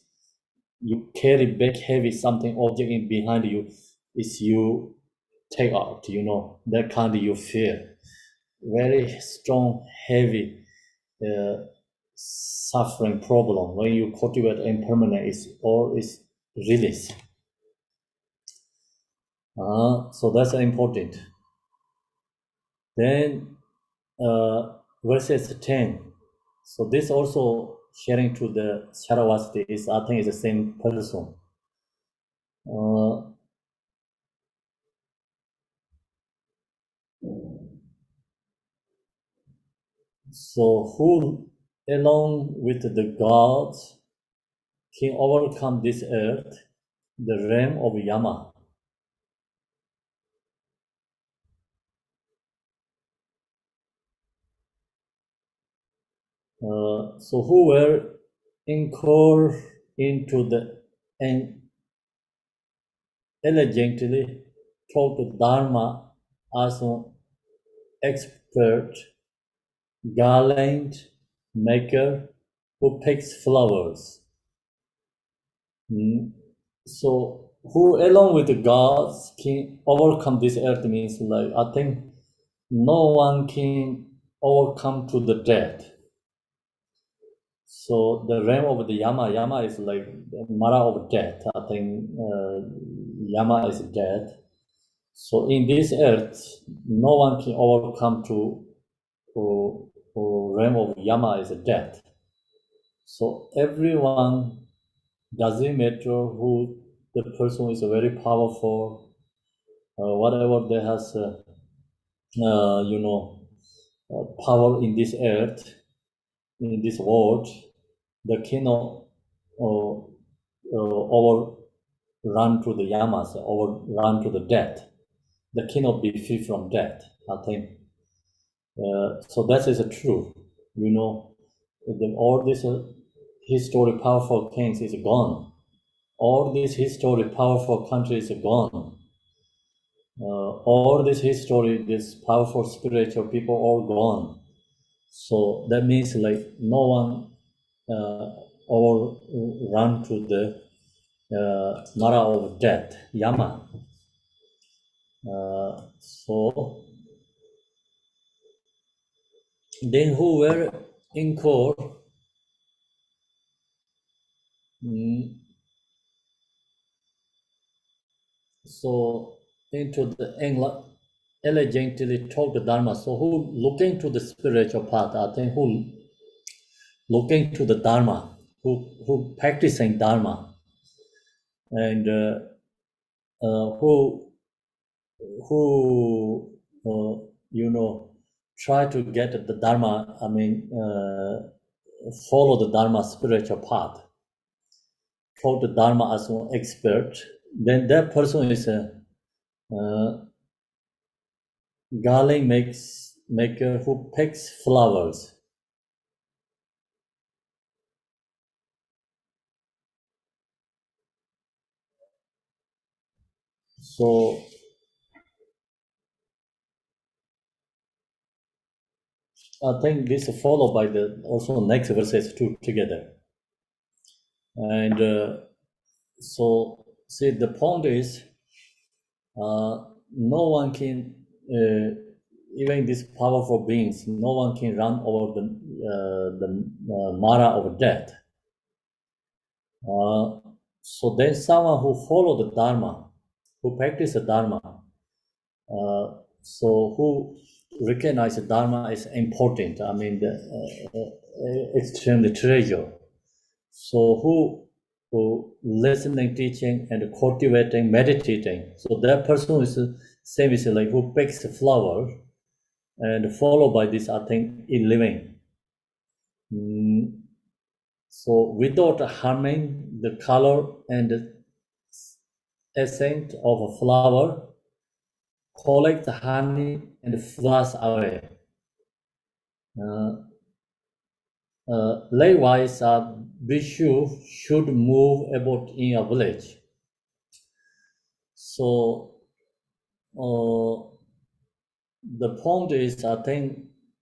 you carry back heavy something object in behind you is you take out, that kind of you fear. Very strong, heavy suffering problem. When you cultivate impermanent, is released. So that's important. Then verses 10. So this also sharing to the Sharavasti is, I think, is the same person. So who, along with the gods, can overcome this earth, the realm of Yama? So who were incurred into the elegantly taught the Dharma as an expert garland maker who picks flowers. So who along with the gods can overcome this earth means like I think no one can overcome to the death. So the realm of the Yama is like the Mara of death. I think Yama is death. So in this earth, no one can overcome to realm of Yama is death. So everyone, doesn't matter who the person is very powerful, whatever they has, power in this earth, in this world, they cannot overrun to the yamas, overrun to the death. They cannot be free from death, I think. So that is true. All these history powerful kings is gone. All this history powerful countries are gone. All this history, this powerful spiritual people all gone. So that means like no one overrun to the Mara of death, Yama. So then who were in core, so into the elegantly taught the Dharma. So who looking to the spiritual path, I think who looking to the Dharma, who practicing Dharma, and who try to get the Dharma, follow the Dharma spiritual path, follow the Dharma as an expert, then that person is a garland maker who picks flowers. So I think this is followed by the also next verses two together. And so see the point is no one can even these powerful beings, no one can run over the Mara of death. So then someone who follow the Dharma, who practice the Dharma, so who recognize the Dharma is important, extremely treasure. So who listening, teaching, and cultivating, meditating. So that person is same as like who picks the flower, and followed by this, I think, in living. So without harming the color and the essence of a flower, collect the honey and flush away. Likewise, Bhikshu should move about in a village. So the point is, I think,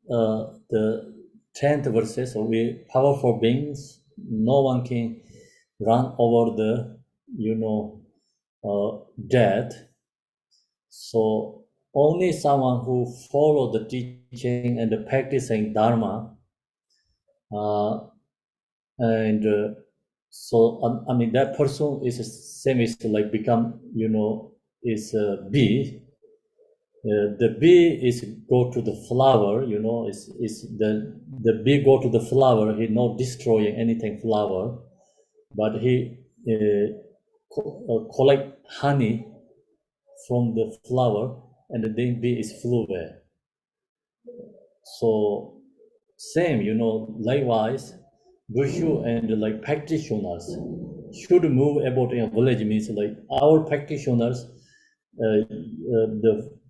the 10th verses, we powerful beings, no one can run over the, death. So only someone who follow the teaching and the practicing Dharma, that person is same as like become, is a bee. The bee is go to the flower, is the bee go to the flower. He not destroying anything flower, but he collect honey from the flower, and then bee is flew away. So same, likewise, Bhikshu and like practitioners should move about in a village means like our practitioners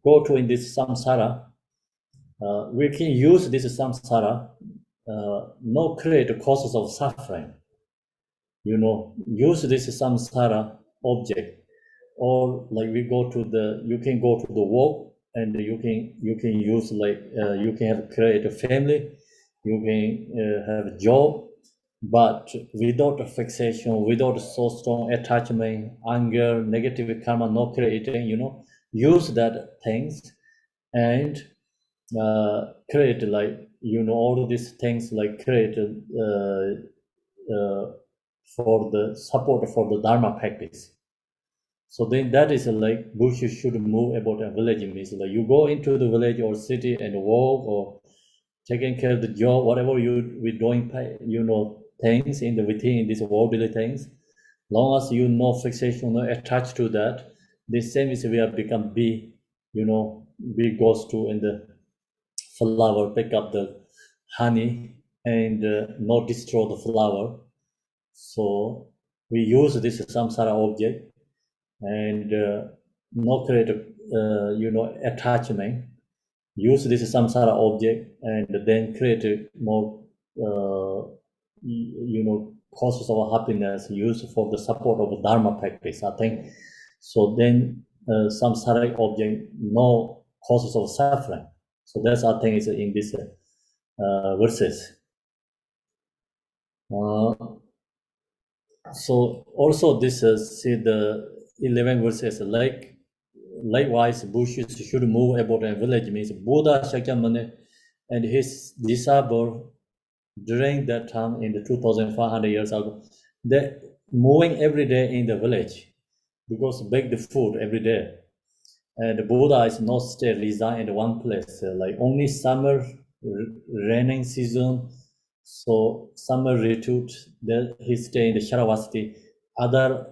go to in this samsara. We can use this samsara, not create causes of suffering. Use this samsara object or like we go to you can go to the work and you can use like you can have create a family, you can have a job, but without a fixation, without so strong attachment, anger, negative karma, no creating, use that things and create like all of these things like create for the support for the dharma practice. So then that is like Bush should move about a village. Means like you go into the village or city and walk or taking care of the job, whatever we doing, things in the within these worldly things. Long as you no fixation, no attached to that, the same is we have become bee. Bee goes to in the flower, pick up the honey and not destroy the flower. So we use this samsara object and not create attachment, use this samsara object and then create a more causes of happiness used for the support of dharma practice, I think. So then samsara object no causes of suffering. So that's, I think, is in this verses. So also this see the 11 verses likewise Bushes should move about a village means Buddha Shakyamuni and his disciple during that time in the 2500 years ago, they moving every day in the village because bake the food every day. And the Buddha is not stay reside in one place, like only summer raining season. So summer retreat, then he stay in the Sharavasti. Other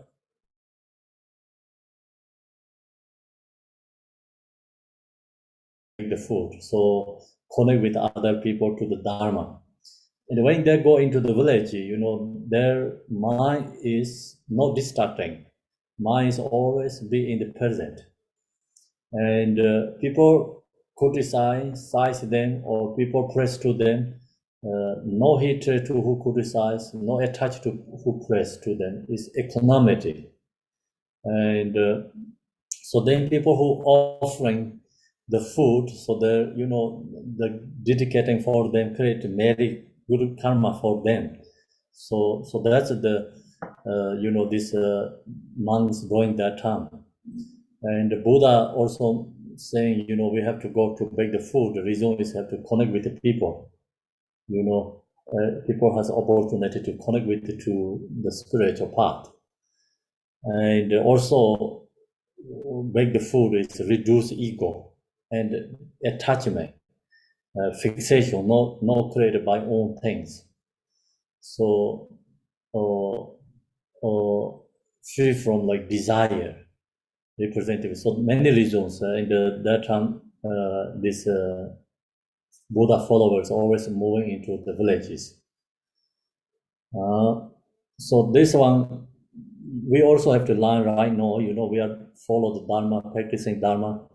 the food, so connect with other people to the Dharma. And when they go into the village, their mind is not distracting. Mind is always be in the present. And people criticize them or people press to them. No hatred to who criticize, no attach to who press to them. It's equanimity. And so then people who offering the food, so they're, the dedicating for them, create very good karma for them. So that's the, this monks going that time. And the Buddha also saying, we have to go to bake the food. The reason is have to connect with the people. People has opportunity to connect with to the spiritual path. And also bake the food is reduce ego and attachment, fixation, not created by own things. So free from like desire representative. So many reasons in that time, this Buddha followers always moving into the villages. So this one, we also have to learn right now, we are follow the Dharma, practicing Dharma.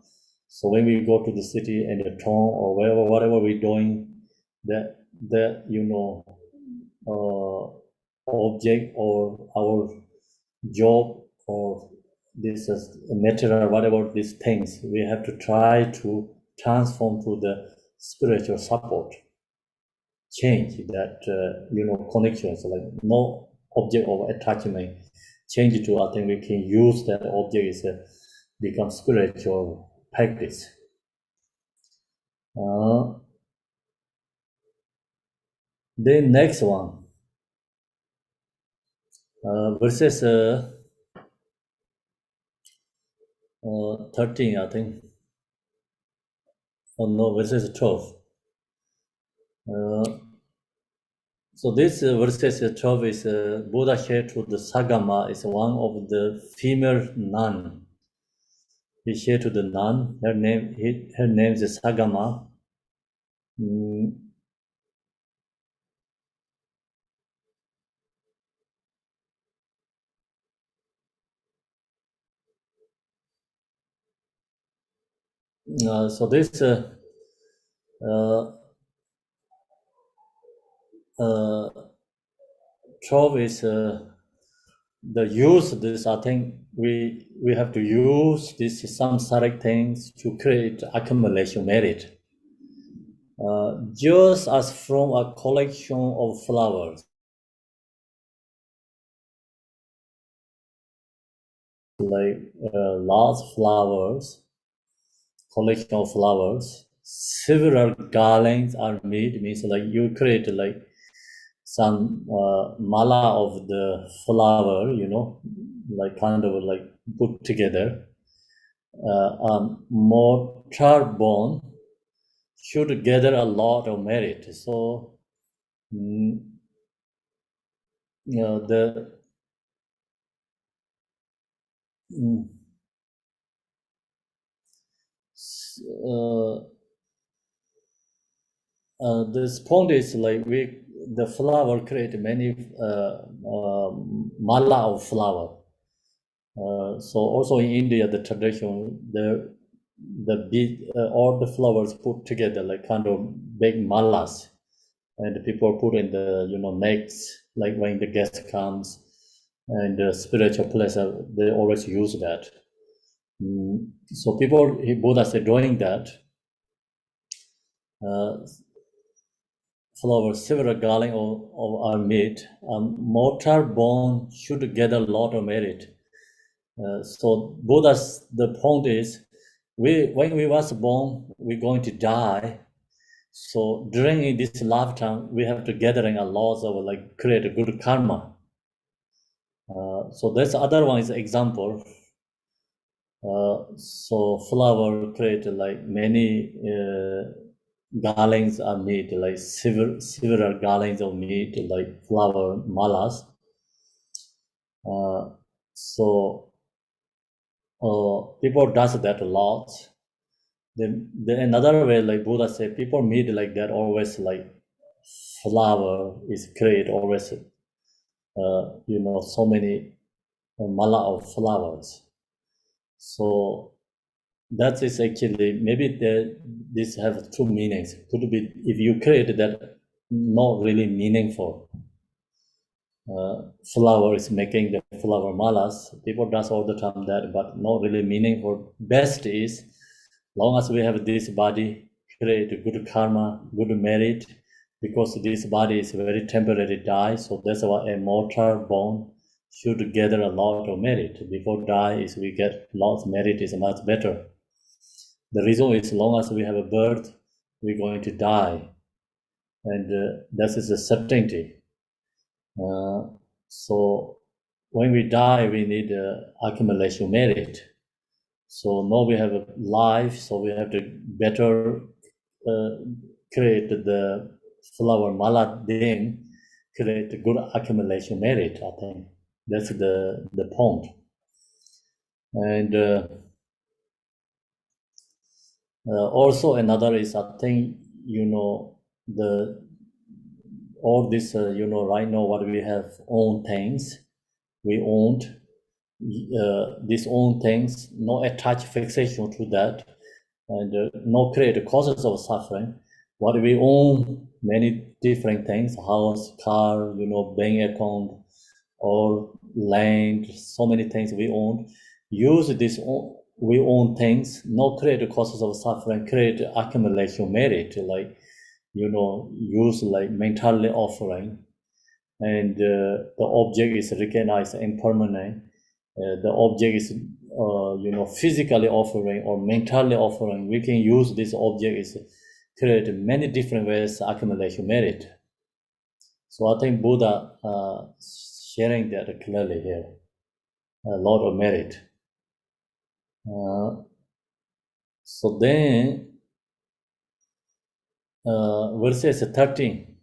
So when we go to the city and the town or whatever we're doing, that object or our job or this is material, whatever these things, we have to try to transform to the spiritual support, change that connections, like no object of attachment, change it to, I think we can use that object is become spiritual practice. Then next one, verses 13, I think. Oh no, verses 12. So this verses 12 is Buddha shared to the Sagama, is one of the female nun. He shared to the nun. Her name is Sagama. So this 12 is the use this, I think we have to use this samsaric things to create accumulation merit. Just as from a collection of flowers, like large flowers, collection of flowers, several garlands are made, means like you create like some mala of the flower, like kind of like put together. Mortar bone should gather a lot of merit. So, the this point is like the flower create many mala of flower. So also in India, the tradition, all the flowers put together like kind of big malas, and people put in the necks, like when the guest comes, and the spiritual place, they always use that. So Buddha said, doing that, flowers, several garland are made. Mortar bone should gather a lot of merit. So Buddha's the point is, when we was born, we're going to die. So during this lifetime, we have to gathering a lot of like create a good karma. So that's other one is example. So flower create like many garlands are made, like several garlands are made, like flower malas. So people does that a lot. Then another way, like Buddha said, people meet like that always like flower is create always, so many mala of flowers. So that is actually maybe this have two meanings. Could be if you create that not really meaningful. Flower is making the flower malas. People does all the time that, but not really meaningful. Best is long as we have this body, create good karma, good merit, because this body is very temporary die. So that's why a mortal bone should gather a lot of merit. Before die is we get lots of merit is much better. The reason is long as we have a birth, we're going to die. And that is a certainty. So when we die, we need accumulation merit. So now we have a life, so we have to better create the flower mala, then create good accumulation merit. I think that's the point. And also another is, I think, all this, right now what we have own things, we owned these own things, no attached fixation to that, and no create causes of suffering. What we own, many different things, house, car, bank account, or land, so many things we own. Use this we own things, no create causes of suffering, create accumulation merit, like use like mentally offering, and the object is recognized impermanent. The object is physically offering or mentally offering. We can use this object is create many different ways accumulation merit. So I think Buddha sharing that clearly here, a lot of merit. So then verses 13.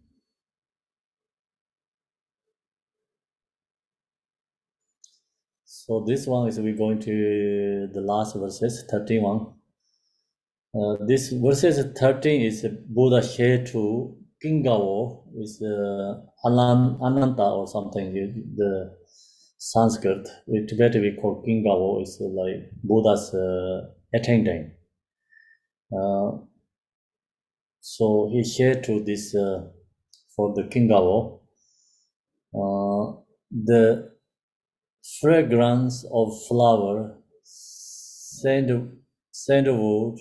So this one is we're going to the last verses, 31. This verses 13 is Buddha shared to Kingawo, is Ananta or something. The Sanskrit, in Tibet we call Kingawo, is like Buddha's attendant. So he shared to this for the Kingawo. fragrance of flower, sandalwood,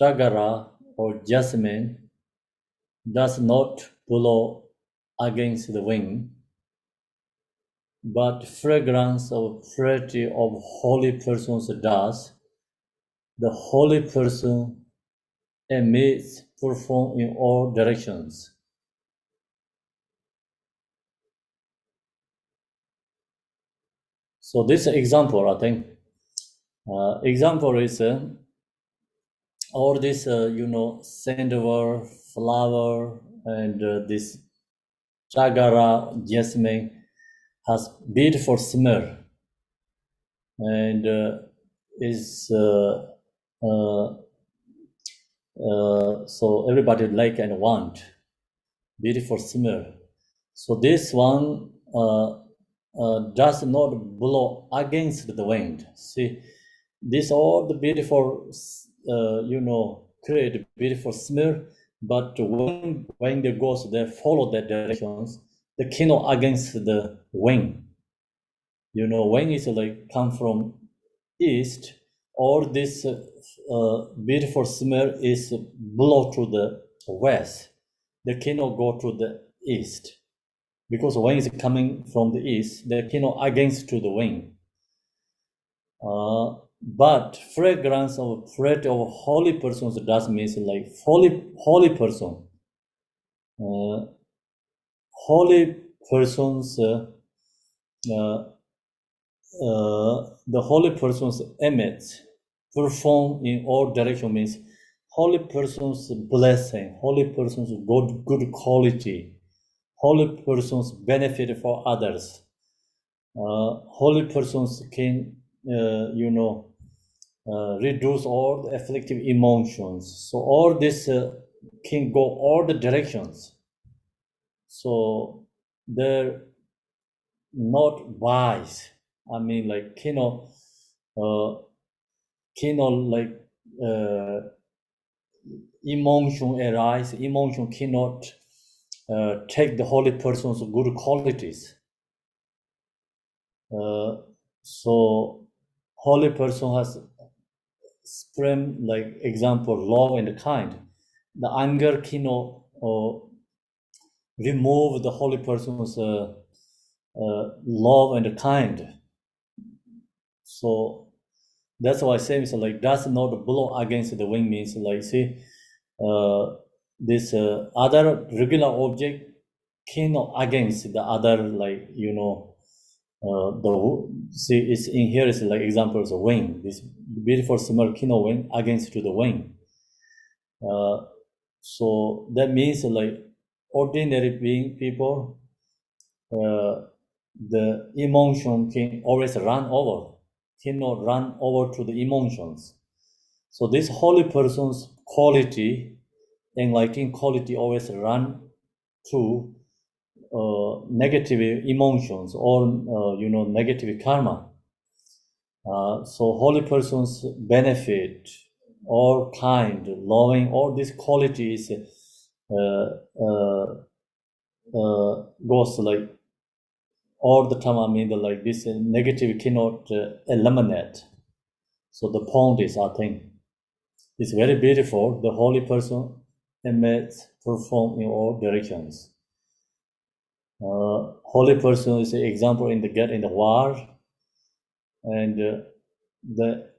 chagara, or jasmine does not blow against the wind, but fragrance of purity of holy persons does. The holy person emits perfume in all directions. So this example, I think, example is all this, sandalwood, flower, and this chagara, jasmine has beautiful smell, and is so everybody like and want beautiful smell. So this one does not blow against the wind. See, this all the beautiful, create beautiful smell, but when they goes, they follow the directions. The cannot against the wind. Wind is like come from east, or this beautiful smell is blow to the west. They cannot go to the east, because wind is coming from the east. They cannot against to the wind. But fragrance of purity of holy persons does means like holy person. Holy persons, the holy persons emits, perform in all direction means holy persons blessing, holy persons good quality, holy persons benefit for others. Holy persons can, reduce all the afflictive emotions. So all this can go all the directions. So they're not wise. I mean, like cannot like emotion arise. Emotion cannot take the holy person's good qualities. So holy person has supreme, like example, love and kind. The anger cannot remove the holy person's love and kind. So that's why I say it's like does not blow against the wind means like see this other regular object cannot against the other, like see it's in here is like examples of wind. This beautiful smell cannot win against to the wind. So that means like ordinary being people, the emotion can always cannot run over to the emotions. So this holy person's quality, enlightening quality, always run to negative emotions or negative karma. So holy persons benefit, all kind, loving, all these qualities goes like all the time. I mean, like this negative cannot eliminate. So the point is, I think, it's very beautiful. The holy person emits, perform in all directions. Holy person is an example in the war, and the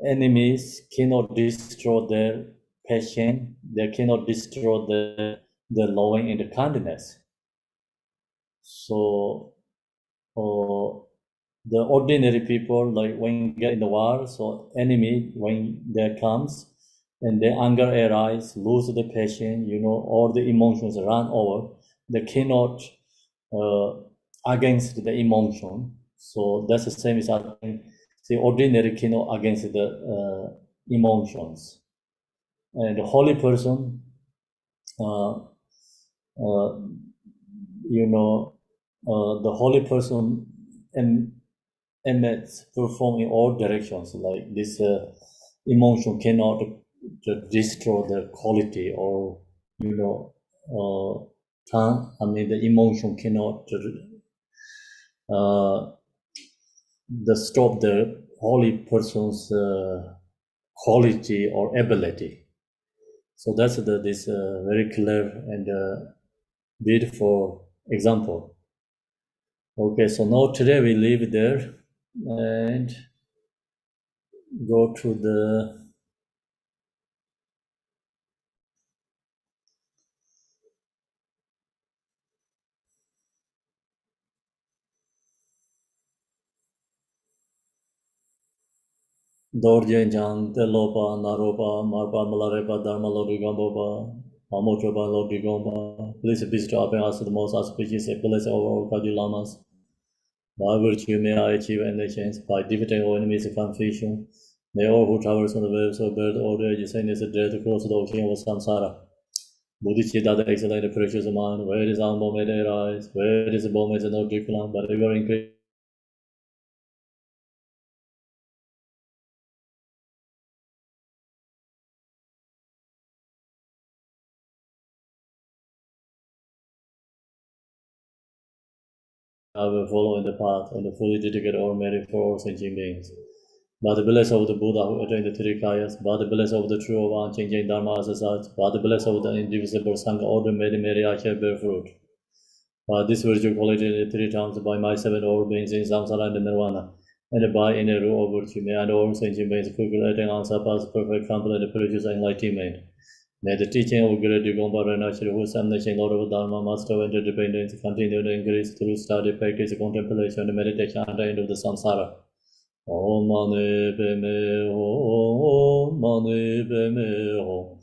enemies cannot destroy their passion. They cannot destroy the loving and the kindness. So the ordinary people, like when you get in the war, so enemy, when there comes and the anger arise, lose the passion, all the emotions run over, they cannot against the emotion. So that's the same as I think the ordinary cannot against the emotions. And the holy person, the holy person emits, perform in all directions. Like this emotion cannot destroy the quality, or the emotion cannot stop the holy person's quality or ability. So that's this very clear and beautiful example. Okay, so now today we leave there and go to the Dorje Jang, Telopa, Naropa, Marpa, Malarepa, Dharma, Lodigambopa, Amotropa, Lodigomba. Please visit up and ask the most auspicious place of all Kaji Lamas. By virtue may I achieve any chance by defeating all enemies of confusion. May all who travels on the waves of birth, old age, sickness, and death cross the ocean of samsara. Bodhicitta, the excellent, precious mind, where is our moment arise, where is the moment and no decline, but ever increase. I will follow in the path and fully dedicate all merit for all sentient beings. By the blessing of the Buddha who attained the three kayas, by the blessing of the true of unchanging Dharma as such, by the blessing of the indivisible Sangha order, may I shall bear fruit. By this virtue quality 3 times, by myself and all beings in samsara and nirvana, and by any rule of virtue, may I all sentient beings quickly attain unsurpassed perfect complete and precious enlightenment. May the teaching of Great Digompa Ranachari, who is omniscient Lord of Dharma, Master of Interdependence, continue to increase through study, practice, contemplation, and meditation at the end of the samsara. Om Mani Padme Hum, Mani Padme Hum,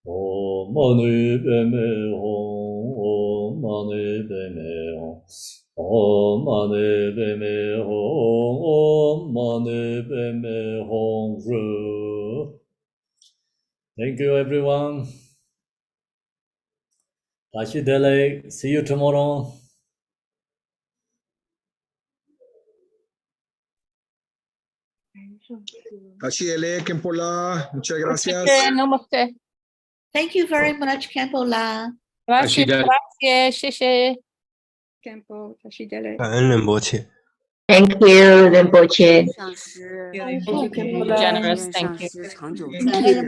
Om Mani Padme Hum, Om Mani Padme Hum, Om Mani Padme Hum, Om Mani Padme Hum. Thank you, everyone. Tashi Dele, see you tomorrow.
Así es, Kempola. Muchas gracias.
Namaste.
Thank you very much, Kempola.
Gracias, gracias, 谢谢。
Tempo, Tashidele.
感恩仁波切。
Thank you, Rinpoche.
上师，
Thank you, Kempola. Generous, thank you.
上师长久。
Thank you.